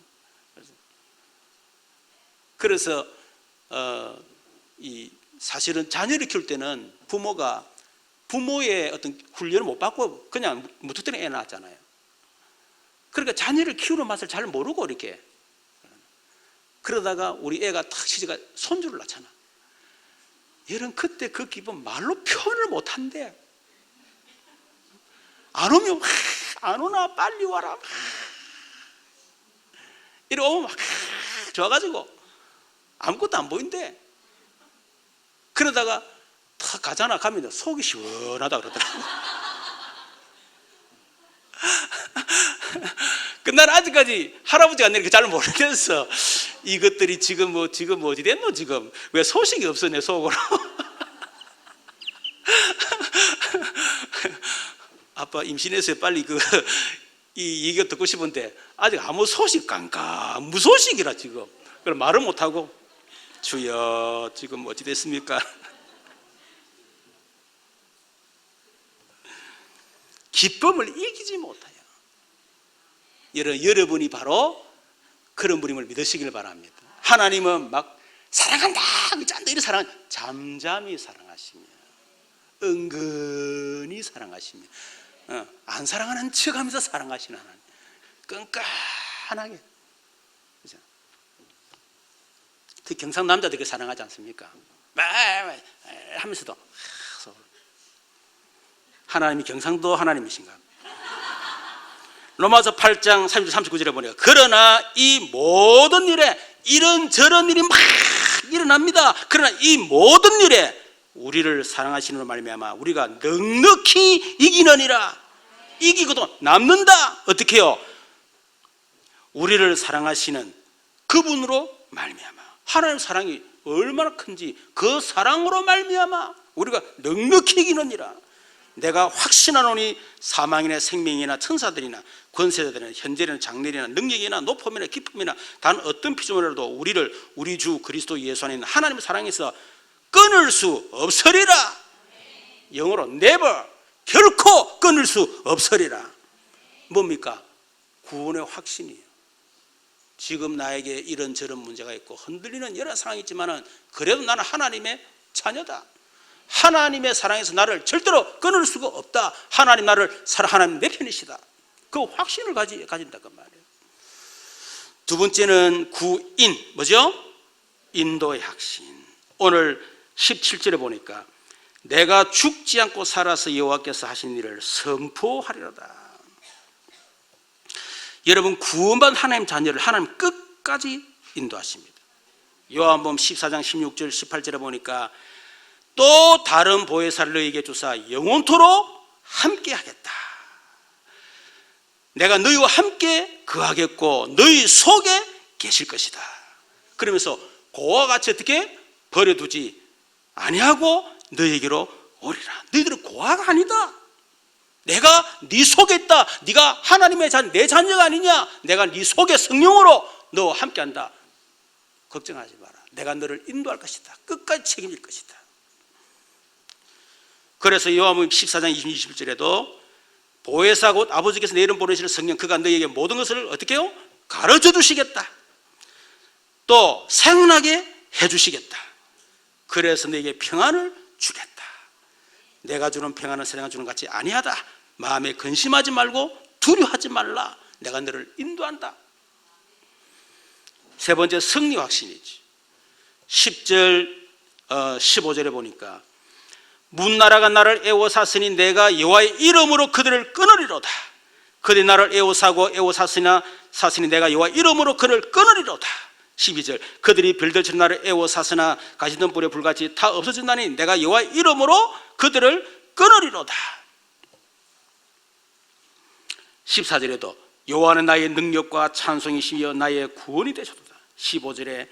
그래서 사실은 자녀를 키울 때는 부모가 부모의 어떤 훈련을 못 받고 그냥 무턱대고 애 낳았잖아요. 그러니까 자녀를 키우는 맛을 잘 모르고 이렇게 그러다가 우리 애가 탁 시집가 손주를 낳잖아. 얘는 그때 그 기분 말로 표현을 못 한대. 안 오면 안 오나 빨리 와라. 이리 오면 막 좋아가지고 아무것도 안 보인대. 그러다가 탁 가잖아. 가면 속이 시원하다 그러더라고. 난 아직까지 할아버지가 내가 잘 모르겠어. 이것들이 지금 어디 됐노 지금? 왜 소식이 없어 내 속으로? 아빠 임신해서 빨리 이 얘기가 듣고 싶은데 아직 아무 소식 깜깜 무소식이라 지금. 그럼 말을 못 하고 주여 지금 어찌 됐습니까? 기쁨을 이기지 못해요. 여러분이 바로 그런 분임을 믿으시길 바랍니다. 하나님은 막 사랑한다 짠다 이런 사랑, 잠잠히 사랑하시며 은근히 사랑하시며 안 사랑하는 척하면서 사랑하시는 하나님, 끈끈하게. 그죠? 특히 경상 남자들이 사랑하지 않습니까? 하면서도 하나님이 경상도 하나님이신가? 로마서 8장 39절에 보니까 그러나 이 모든 일에 이런저런 일이 막 일어납니다. 그러나 이 모든 일에 우리를 사랑하시는 말미암아 우리가 넉넉히 이기느니라. 이기고도 남는다. 어떻게 해요? 우리를 사랑하시는 그분으로 말미암아. 하나님의 사랑이 얼마나 큰지 그 사랑으로 말미암아 우리가 넉넉히 이기느니라. 내가 확신하노니 사망이나 생명이나 천사들이나 권세자들이나 현재나 장래나 능력이나 높음이나 깊음이나 단 어떤 피조물이라도 우리를 우리 주 그리스도 예수 안에 있는 하나님의 사랑에서 끊을 수 없으리라. 영어로 never, 결코 끊을 수 없으리라. 뭡니까? 구원의 확신이에요. 지금 나에게 이런저런 문제가 있고 흔들리는 여러 상황이 있지만 그래도 나는 하나님의 자녀다. 하나님의 사랑에서 나를 절대로 끊을 수가 없다. 하나님 나를 하나님 내 편이시다. 그 확신을 가진다 그 말이에요. 두 번째는 구인, 뭐죠? 인도의 확신. 오늘 17절에 보니까 내가 죽지 않고 살아서 여호와께서 하신 일을 선포하리로다. 여러분, 구원받은 하나님 자녀를 하나님 끝까지 인도하십니다. 요한복음 14장 16절 18절에 보니까 또 다른 보혜사를 너희에게 주사 영원토록 함께 하겠다. 내가 너희와 함께 거하겠고 너희 속에 계실 것이다. 그러면서 그와 같이 어떻게 버려두지 아니하고 너희에게로 오리라. 너희들은 고아가 아니다. 내가 네 속에 있다. 네가 하나님의 내 자녀가 아니냐. 내가 네 속에 성령으로 너와 함께한다. 걱정하지 마라. 내가 너를 인도할 것이다. 끝까지 책임질 것이다. 그래서 요한복음 14장 21절에도 보혜사 곧 아버지께서 내 이름 보내시는 성령 그가 너희에게 모든 것을 어떻게 해요? 가르쳐 주시겠다. 또 생각나게 해주시겠다. 그래서 너희에게 평안을 주겠다. 내가 주는 평안은 세상이 주는 것 같이 아니하다. 마음에 근심하지 말고 두려워하지 말라. 내가 너를 인도한다. 세 번째 승리 확신이지. 10절 15절에 보니까 문나라가 나를 애워쌌으니 내가 여호와의 이름으로 그들을 끊으리로다. 그들이 나를 애워사으니 내가 여호와의 이름으로 그를 끊으리로다. 12절 그들이 별들처럼 나를 애워쌌으나 가시던 불에 불같이 다 없어진다니 내가 여호와의 이름으로 그들을 끊으리로다. 14절에도 여호와는 나의 능력과 찬송이시며 나의 구원이 되셨도다. 15절에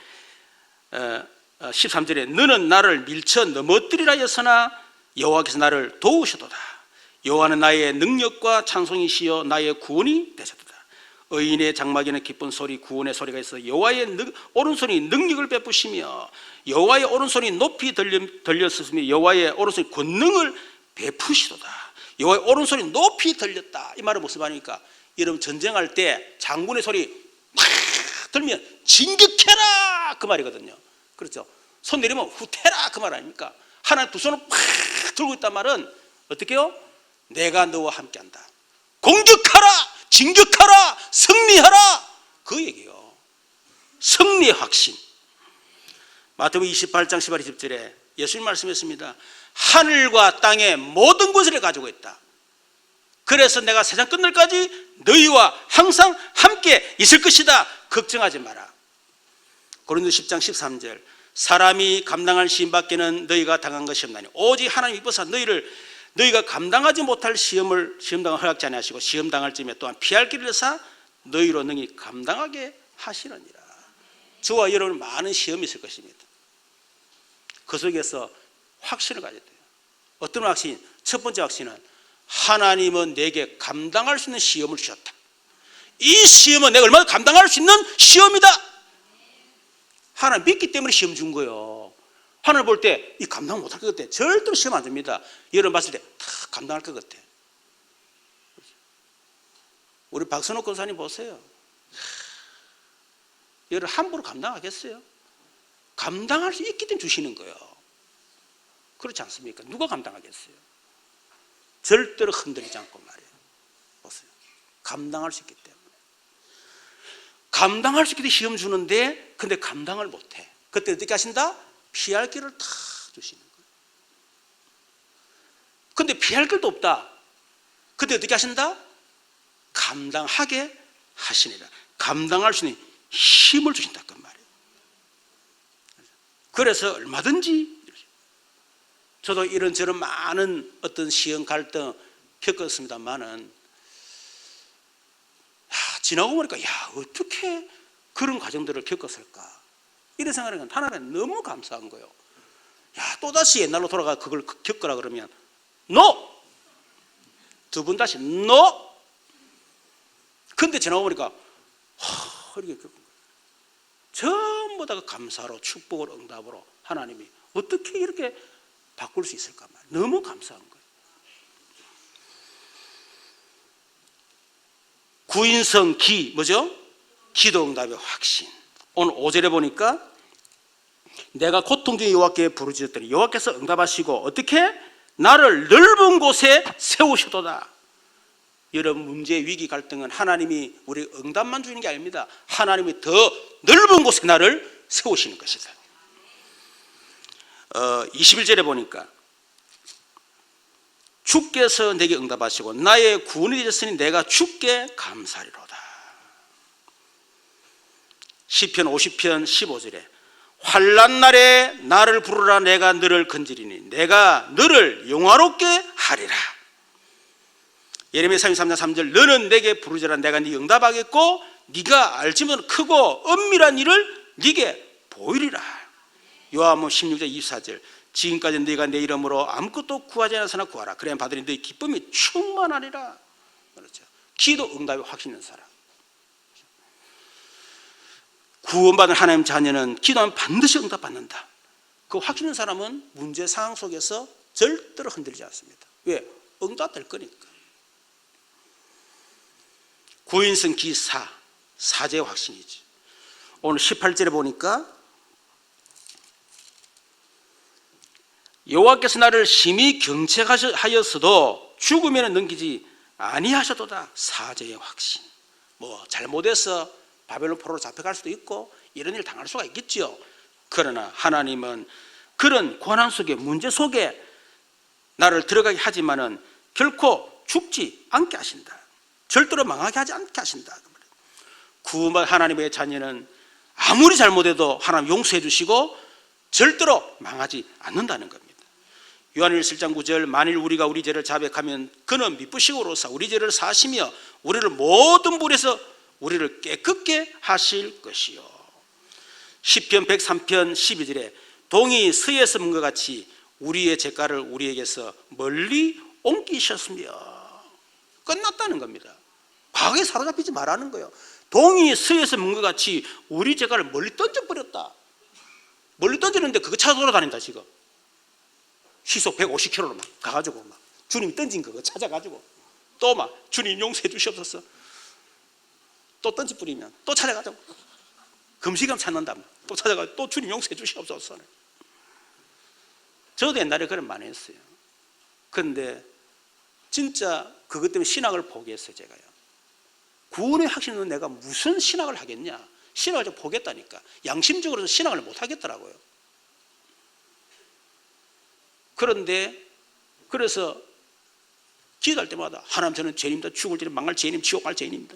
13절에 너는 나를 밀쳐 넘어뜨리라 했으나 여호와께서 나를 도우셨도다. 여호와는 나의 능력과 찬송이시여 나의 구원이 되셨도다. 의인의 장막에는 기쁜 소리 구원의 소리가 있어 여호와의 오른손이 능력을 베푸시며 여호와의 오른손이 높이 들렸으며 여호와의 오른손이 권능을 베푸시도다. 여호와의 오른손이 높이 들렸다. 이 말은 무슨 말입니까? 여러분 전쟁할 때 장군의 소리 팍 들면 진격해라 그 말이거든요. 그렇죠? 손 내리면 후퇴라 그 말 아닙니까? 하나님 두 손을 팍 들고 있단 말은 어떻게 해요? 내가 너와 함께한다. 공격하라, 진격하라, 승리하라 그 얘기예요. 승리의 확신. 마태복음 28장 18, 20절에 예수님 말씀했습니다. 하늘과 땅의 모든 것을 가지고 있다. 그래서 내가 세상 끝날까지 너희와 항상 함께 있을 것이다. 걱정하지 마라. 고린도서 10장 13절 사람이 감당할 시험 밖에는 너희가 당한 것이 없나니 오직 하나님 이뻐서 너희가 감당하지 못할 시험당을 허락지 아니하시고 시험당할 쯤에 또한 피할 길을 사 너희로 능히 감당하게 하시느니라. 저와 여러분 많은 시험이 있을 것입니다. 그 속에서 확신을 가져야 돼요. 어떤 확신? 첫 번째 확신은 하나님은 내게 감당할 수 있는 시험을 주셨다. 이 시험은 내가 얼마나 감당할 수 있는 시험이다. 하나님 믿기 때문에 시험 준 거예요. 하나님 볼 때 이 감당 못할 것 같아. 절대로 시험 안 줍니다. 여러분 봤을 때 다 감당할 것 같아. 우리 박선옥 권사님 보세요. 여러분 함부로 감당하겠어요? 감당할 수 있기 때문에 주시는 거예요. 그렇지 않습니까? 누가 감당하겠어요? 절대로 흔들리지 않고 말이에요. 보세요. 감당할 수 있기 때문에. 감당할 수 있기 때문에 시험 주는데 근데 감당을 못해. 그때 어떻게 하신다? 피할 길을 다 주시는 거예요. 근데 피할 길도 없다. 그때 어떻게 하신다? 감당하게 하시니라. 감당할 수 있는 힘을 주신다 그 말이에요. 그래서 얼마든지 저도 이런저런 많은 어떤 시험 갈등 겪었습니다만은 지나고 보니까 야 어떻게 그런 과정들을 겪었을까? 이런 생각하는 건 하나님 너무 감사한 거예요. 야, 또다시 옛날로 돌아가 그걸 겪으라 그러면 NO! 두 번 다시 NO! 근데 지나고 보니까 이렇게 겪은 거예요. 전부 다 감사로, 축복으로, 응답으로 하나님이 어떻게 이렇게 바꿀 수 있을까? 너무 감사한 거예요. 구인성 기, 뭐죠? 기도 응답의 확신. 오늘 5절에 보니까 내가 고통 중에 여호와께 부르짖었더니 여호와께서 응답하시고 어떻게? 나를 넓은 곳에 세우시도다. 여러분, 문제, 위기, 갈등은 하나님이 우리 응답만 주는 게 아닙니다. 하나님이 더 넓은 곳에 나를 세우시는 것이다. 21절에 보니까 주께서 내게 응답하시고 나의 구원이 되셨으니 내가 주께 감사리로다. 시편 50편 15절에 환난 날에 나를 부르라 내가 너를 건지리니 내가 너를 영화롭게 하리라. 예레미야 33장 3절 너는 내게 부르짖으라 내가 네 응답하겠고 네가 알지 못한 크고 엄밀한 일을 네게 보이리라. 요한복음 16장 24절 지금까지 네가 내 이름으로 아무것도 구하지 않았으나 구하라 그래야 받으니 너의 기쁨이 충만하리라. 그렇죠. 기도 응답이 확신 있는 사람, 구원받은 하나님 자녀는 기도하면 반드시 응답받는다. 그 확신 있는 사람은 문제 상황 속에서 절대로 흔들리지 않습니다. 왜? 응답될 거니까. 구인성 기사, 사제의 확신이지. 오늘 18절에 보니까 여호와께서 나를 심히 경책하였어도 죽으면 넘기지 아니하셔도다. 사제의 확신. 뭐 잘못해서 바벨론 포로로 잡혀갈 수도 있고 이런 일 당할 수가 있겠죠. 그러나 하나님은 그런 고난 속에 문제 속에 나를 들어가게 하지만은 결코 죽지 않게 하신다. 절대로 망하게 하지 않게 하신다. 구원받은 하나님의 자녀는 아무리 잘못해도 하나님 용서해 주시고 절대로 망하지 않는다는 겁니다. 요한일서 1장 9절 만일 우리가 우리 죄를 자백하면 그는 미쁘시고로사 우리 죄를 사시며 우리를 모든 불에서 우리를 깨끗게 하실 것이요. 시편 103편 12절에 동이 서에서 문 것 같이 우리의 죄가를 우리에게서 멀리 옮기셨으며. 끝났다는 겁니다. 과거에 사로잡히지 말라는 거예요. 동이 서에서 문 것 같이 우리 죄가를 멀리 던져버렸다. 멀리 던지는데 그거 찾아 돌아다닌다 지금. 시속 150km로 막 가가지고 막 주님이 던진 그거 찾아가지고 또 막 주님 용서해 주시옵소서. 또 던져버리면 또 찾아가자고. 금시감 찾는다. 또 찾아가지고 또 주님 용서해 주시옵소서. 저도 옛날에 그런 많이 했어요. 그런데 진짜 그것 때문에 신학을 포기했어요. 제가요. 구원의 확신은 내가 무슨 신학을 하겠냐. 신학을 좀 포기했다니까. 양심적으로 신학을 못 하겠더라고요. 그런데 그래서 기도할 때마다 하나님 저는 죄인입니다. 죽을 죄인 망할 죄인입니다. 지옥 갈 죄인입니다.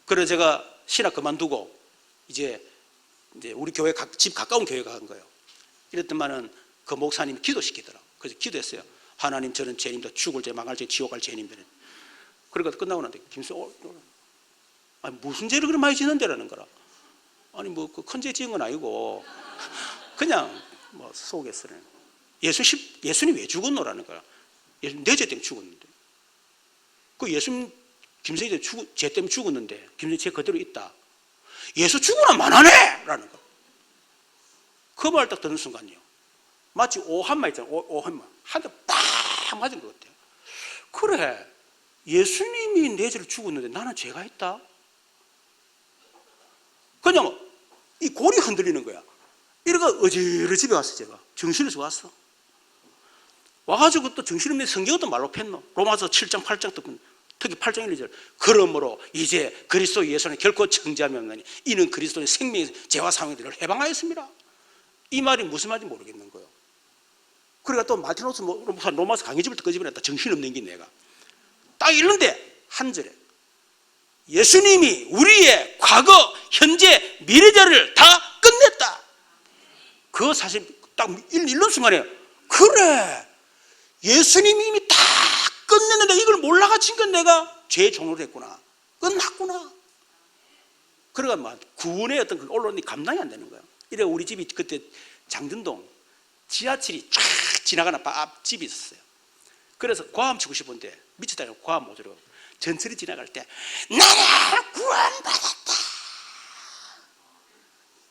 그래서 제가 신학 그만두고 이제 우리 교회 집 가까운 교회 간 거예요. 이랬더만은 그 목사님이 기도시키더라고요. 그래서 기도했어요. 하나님 저는 죄인입니다. 죽을 죄 망할 죄 지옥 갈 죄인입니다. 그러니까 끝나고 나는데 김수 아니 무슨 죄를 그렇게 많이 짓는데라는 거라. 아니 뭐 그 큰 죄 지은 건 아니고 그냥 뭐 속에서는 예수님 왜 죽었노라는 거야. 예수님 내 죄 때문에 죽었는데. 그 예수님 김수희 죄 때문에 죽었는데 김수희 죄 그대로 있다. 예수 죽으나 만하네! 라는 거. 그 말 딱 듣는 순간이요. 마치 오한마 있잖아요. 오한마. 한 대 팍 맞은 것 같아요. 그래. 예수님이 내 죄를 죽었는데 나는 죄가 있다? 그냥 이 골이 흔들리는 거야. 이러고 어지러 집에 왔어, 제가. 정신에서 왔어. 와가지고 또 정신없는 성경은 또 말로 폈노. 로마서 7장, 8장 듣고 특히 8장 1, 2절. 그러므로 이제 그리스도 예수는 결코 정죄함이 없나니 이는 그리스도의 생명의 죄와 사망들을 해방하였습니다. 이 말이 무슨 말인지 모르겠는 거예요. 그러니까 또 마티노스 로마서 강의집을 또 끄집어냈다. 정신없는 게 내가. 딱 읽는데 한 절에 예수님이 우리의 과거, 현재, 미래자를 다 끝냈다. 그 사실 딱 읽는 순간에 그래 예수님이 이미 다 끝냈는데 이걸 몰라가지고 내가 죄의 종로로 했구나. 끝났구나. 그러니까 막 구원의 어떤 그 언론이 감당이 안 되는 거야. 이래 우리 집이 그때 장전동 지하철이 쫙 지나가는 앞 집이 있었어요. 그래서 고함 치고 싶은데 미쳤다고 고함 못 들어. 전철이 지나갈 때 나는 구원받았다.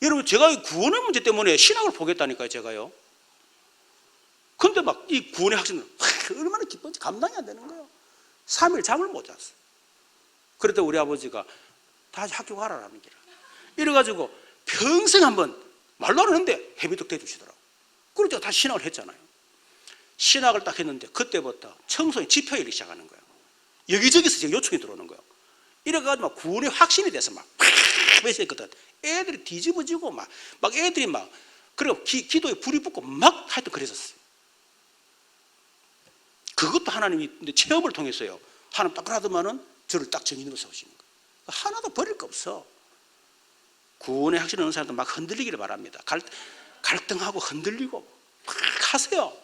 여러분, 제가 구원의 문제 때문에 신앙을 포기했다니까요, 제가요. 근데 막 이 구원의 확신은 얼마나 기쁜지 감당이 안 되는 거예요. 3일 잠을 못 잤어요. 그랬더니 우리 아버지가 다시 학교 가라라는 기라. 이래가지고 평생 한번 말로 안 하는데 해비덕 해주시더라고. 그래서 제가 다시 신학을 했잖아요. 신학을 딱 했는데 그때부터 청소년 집회를 일기 시작하는 거예요. 여기저기서 제가 요청이 들어오는 거예요. 이래가지고 막 구원의 확신이 돼서 막 외쳤거든. 애들이 뒤집어지고 막 애들이 막 그리고 기도에 불이 붙고 막 하여튼 그랬었어요. 그것도 하나님이 체험을 통해서요. 하나님 딱 그러더만은 저를 딱 정인으로 세우시는 거예요. 하나도 버릴 거 없어. 구원의 확신을 얻는 사람들 막 흔들리기를 바랍니다. 갈등하고 흔들리고 막 하세요.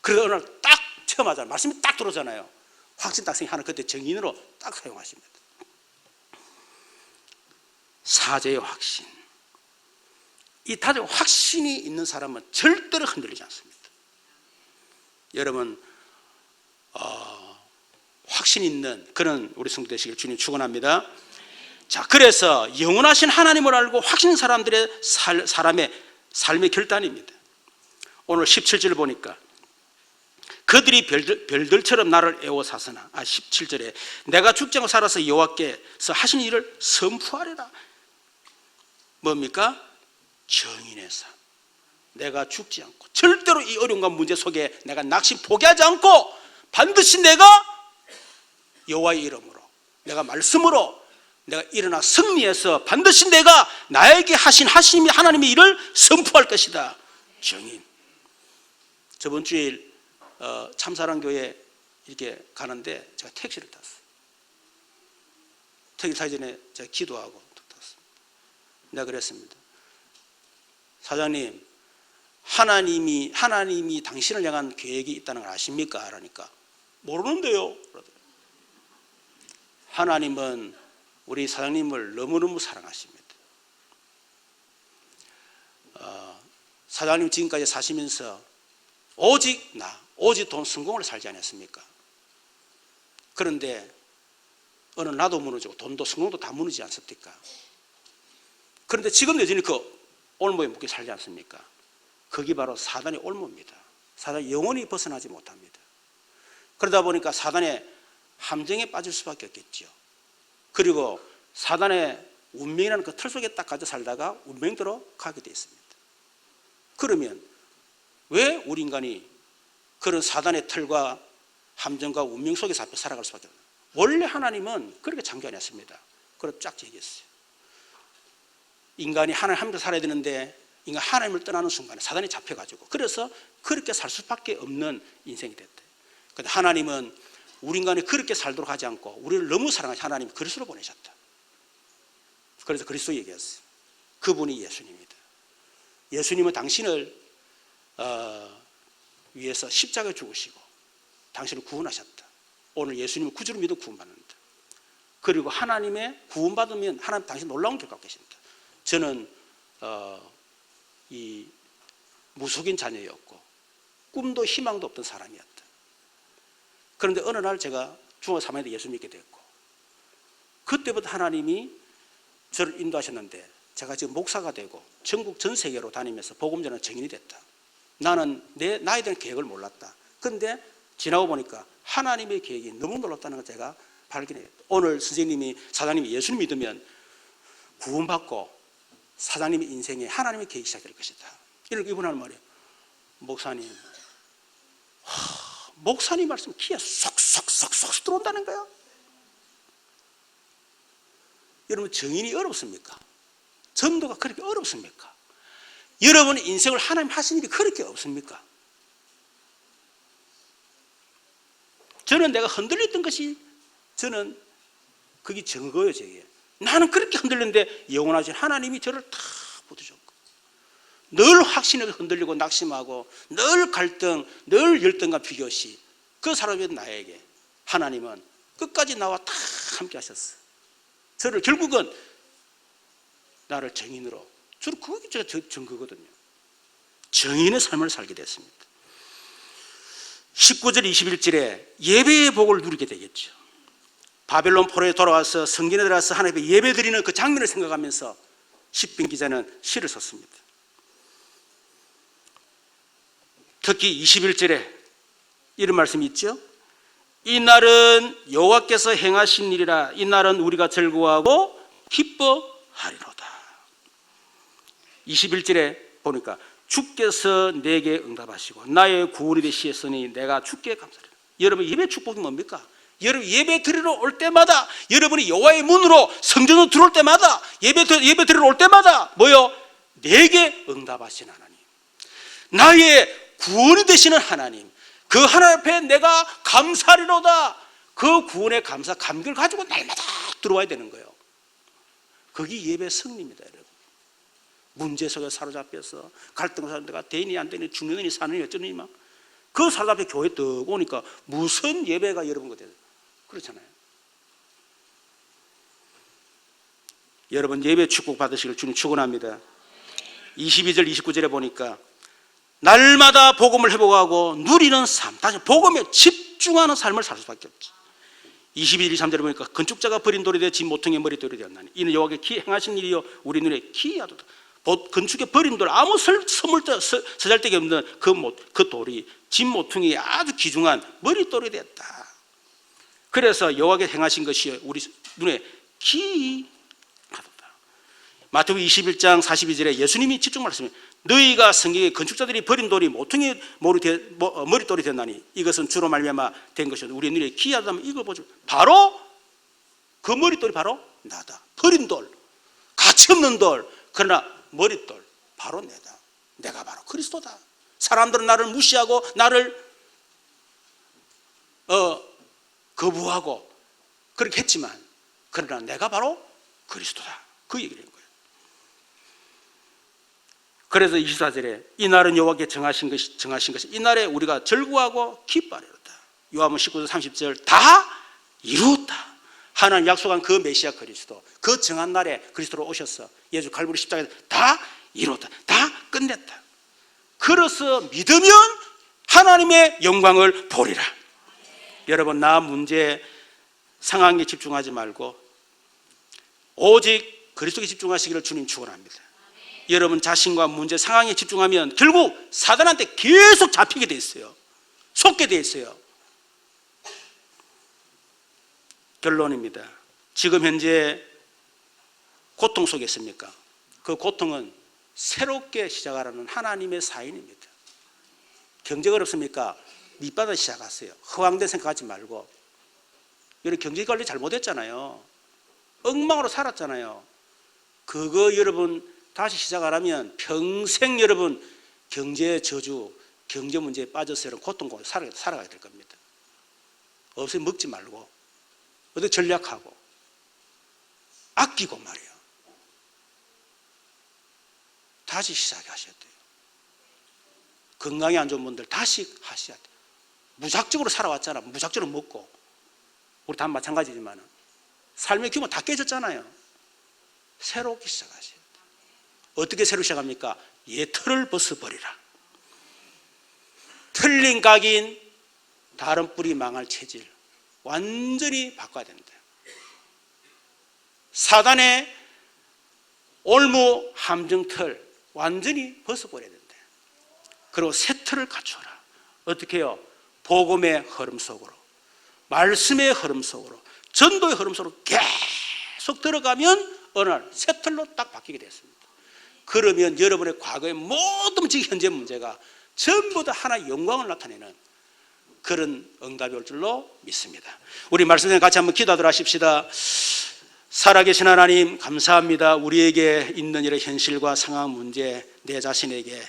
그러다 오늘 딱 체험하잖아요. 말씀이 딱 들어오잖아요. 확신 딱생이 하나 그때 정인으로 딱 사용하십니다. 사제의 확신. 이 다들 확신이 있는 사람은 절대로 흔들리지 않습니다. 여러분, 확신 있는 그런 우리 성도 되시길 주님 축원합니다. 자, 그래서 영원하신 하나님을 알고 확신 있는 사람들의 사람의 삶의 결단입니다. 오늘 17절 보니까 그들이 별들처럼 나를 애워사서나 17절에 내가 죽지 않고 살아서 여호와께서 하신 일을 선포하리라. 뭡니까? 정인의 삶. 내가 죽지 않고 절대로 이 어려움과 문제 속에 내가 낙심 포기하지 않고 반드시 내가 여호와의 이름으로 내가 말씀으로 내가 일어나 승리해서 반드시 내가 나에게 하신 하나님의 일을 선포할 것이다. 정인. 저번 주일 참사랑교회 이렇게 가는데 제가 택시를 탔어요. 택시 타기 전에 제가 기도하고 탔습니다. 내가 그랬습니다. 사장님, 하나님이 당신을 향한 계획이 있다는 걸 아십니까? 그러니까 모르는데요. 하나님은 우리 사장님을 너무너무 사랑하십니다. 사장님 지금까지 사시면서 오직 돈 성공을 살지 않았습니까? 그런데 어느 나도 무너지고 돈도 성공도 다 무너지지 않습니까? 그런데 지금 여전히 그 올무에 묶여 살지 않습니까? 그게 바로 사단의 올무입니다. 사단이 영원히 벗어나지 못합니다. 그러다 보니까 사단의 함정에 빠질 수밖에 없겠죠. 그리고 사단의 운명이라는 그 틀 속에 딱 갇혀 살다가 운명대로 가게 되어 있습니다. 그러면 왜 우리 인간이 그런 사단의 틀과 함정과 운명 속에서 앞에 살아갈 수밖에 없나요? 원래 하나님은 그렇게 창조 안 했습니다. 그걸 쫙 얘기했어요. 인간이 하나님과 살아야 되는데 인간 하나님을 떠나는 순간에 사단이 잡혀가지고 그래서 그렇게 살 수밖에 없는 인생이 됐대요. 그런데 하나님은 우리 인간이 그렇게 살도록 하지 않고 우리를 너무 사랑하신 하나님이 그리스도를 보내셨다. 그래서 그리스도 얘기했어요. 그분이 예수님이다. 예수님은 당신을 위해서 십자가에 죽으시고 당신을 구원하셨다. 오늘 예수님을 구주로 믿어 구원받는다. 그리고 하나님의 구원받으면 하나님 당신 놀라운 결과 계십니다. 저는 이 무속인 자녀였고 꿈도 희망도 없던 사람이었다. 그런데 어느 날 제가 중학교 3학년 때 예수 믿게 됐고 그때부터 하나님이 저를 인도하셨는데 제가 지금 목사가 되고 전국 전 세계로 다니면서 복음 전하는 증인이 됐다. 나는 내 나에 대한 계획을 몰랐다. 그런데 지나고 보니까 하나님의 계획이 너무 놀랍다는 걸 제가 발견해요. 오늘 사장님이 예수를 믿으면 구원받고 사장님의 인생에 하나님의 계획이 시작될 것이다. 이렇게 이분 하는 말이에요. 목사님, 목사님 말씀 귀에 쏙쏙쏙쏙 들어온다는 거예요. 여러분, 정인이 어렵습니까? 전도가 그렇게 어렵습니까? 여러분의 인생을 하나님 하신 일이 그렇게 없습니까? 저는 내가 흔들렸던 것이 저는 그게 증거예요. 제게 나는 그렇게 흔들렸는데 영원하신 하나님이 저를 다 붙여줬고 늘 확신에 흔들리고 낙심하고 늘 갈등, 늘 열등과 비교시 그 사람이 나에게 하나님은 끝까지 나와 다 함께 하셨어요. 저를 결국은 나를 정인으로 주로 그게 제가 증거거든요. 정인의 삶을 살게 됐습니다. 19절 21절에 예배의 복을 누리게 되겠죠. 바벨론 포로에 돌아와서 성전에 들어가서 하나님께 예배 드리는 그 장면을 생각하면서 시편 기자는 시를 썼습니다. 특히 21절에 이런 말씀이 있죠. 이 날은 여호와께서 행하신 일이라. 이 날은 우리가 즐거워하고 기뻐하리로다. 21절에 보니까 주께서 내게 응답하시고 나의 구원이 되시었으니 내가 주께 감사드립니다. 여러분, 예배 축복이 뭡니까? 여러분, 예배 드리러 올 때마다, 여러분이 여호와의 문으로 성전으로 들어올 때마다, 예배 드리러 올 때마다 뭐요? 내게 응답하신 하나님, 나의 구원이 되시는 하나님, 그 하나님 앞에 내가 감사하리로다. 그 구원의 감사, 감격을 가지고 날마다 들어와야 되는 거예요. 그게 예배 승리입니다, 여러분. 문제 속에 사로잡혀서 갈등 사는 데가 되니 안 되니 죽느니 사느니 어쩌니 막 그 사로잡혀 교회 떡 오니까 무슨 예배가 여러분 거 돼요? 그렇잖아요. 여러분, 예배 축복 받으시길 주님 축원합니다. 22절 29절에 보니까 날마다 복음을 회복하고 누리는 삶, 다시 복음에 집중하는 삶을 살 수밖에 없지. 22절 23절에 보니까 건축자가 버린 돌이 되어 진 모퉁이의 머릿돌이 되었나니 이는 여호와께 행하신 일이요 우리 눈에 기이하도다. 건축에 버린 돌, 아무 서잘데기 없는 그 돌이 진 모퉁이의 아주 귀중한 머릿돌이 되었다. 그래서 여호와께 행하신 것이 우리 눈에 기이하도다. 마태복음 21장 42절에 예수님이 집중 말씀해, 너희가 성경에 건축자들이 버린 돌이 모퉁이의 머릿돌이 되었나니 이것은 주로 말미암아 된 것이었는데 우리 눈에 기이하다면 이걸 보죠. 바로 그 머릿돌이 바로 나다. 버린 돌, 가치 없는 돌, 그러나 머릿돌 바로 내가 바로 그리스도다. 사람들은 나를 무시하고 나를 거부하고 그렇게 했지만 그러나 내가 바로 그리스도다. 그 얘기를 한 거예요. 그래서 24절에 이 날은 여호와께 정하신 것이 이 날에 우리가 즐거워하고 기뻐하리로다. 요한복음 19절 30절 다 이루었다. 하나님 약속한 그 메시아 그리스도, 그 정한 날에 그리스도로 오셔서 예수 갈보리 십자가에서 다 이루었다, 다 끝냈다. 그래서 믿으면 하나님의 영광을 보리라. 여러분, 나 문제 상황에 집중하지 말고 오직 그리스도에 집중하시기를 주님 축원합니다. 여러분, 자신과 문제 상황에 집중하면 결국 사단한테 계속 잡히게 돼 있어요. 속게 돼 있어요. 결론입니다. 지금 현재 고통 속에 있습니까? 그 고통은 새롭게 시작하라는 하나님의 사인입니다. 경제가 어렵습니까? 밑바닥 시작하세요. 허황된 생각하지 말고. 여러분, 경제관리 잘못했잖아요. 엉망으로 살았잖아요. 그거 여러분 다시 시작하려면 평생 여러분 경제 저주, 경제 문제에 빠져서 여러분 고통 속에 살아가야 될 겁니다. 없으면 먹지 말고 어디 전략하고 아끼고 말이에요. 다시 시작하셔야 돼요. 건강이 안 좋은 분들 다시 하셔야 돼요. 무작정으로 살아왔잖아. 무작정으로 먹고. 우리 다 마찬가지지만 삶의 규모 다 깨졌잖아요. 새롭게 시작하셔야 돼요. 어떻게 새로 시작합니까? 옛 틀을 벗어버리라. 틀린 각인, 다른 뿌리 망할 체질 완전히 바꿔야 된다. 사단의 올무 함정틀 완전히 벗어버려야 된다. 그리고 새 틀을 갖추어라. 어떻게 해요? 복음의 흐름 속으로, 말씀의 흐름 속으로, 전도의 흐름 속으로 계속 들어가면 어느 날 새 틀로 딱 바뀌게 됐습니다. 그러면 여러분의 과거의 모든 지금 현재 문제가 전부 다 하나의 영광을 나타내는 그런 응답이 올 줄로 믿습니다. 우리 말씀에 같이 한번 기도하도록 하십시다. 살아계신 하나님, 감사합니다. 우리에게 있는 이런 현실과 상황 문제 내 자신에게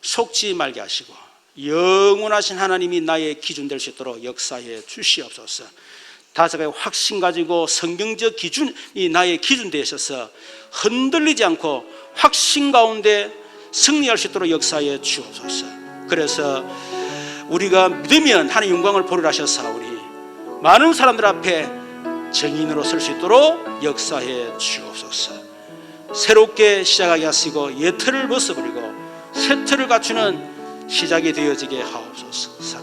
속지 말게 하시고 영원하신 하나님이 나의 기준 될 수 있도록 역사해 주시옵소서. 다섯 가지 확신 가지고 성경적 기준이 나의 기준 되셔서 흔들리지 않고 확신 가운데 승리할 수 있도록 역사해 주옵소서. 그래서 우리가 믿으면 하나님 영광을 보리라 하셨사오니 많은 사람들 앞에 정인으로 설 수 있도록 역사해 주옵소서. 새롭게 시작하게 하시고 옛 틀을 벗어버리고 새 틀을 갖추는 시작이 되어지게 하옵소서.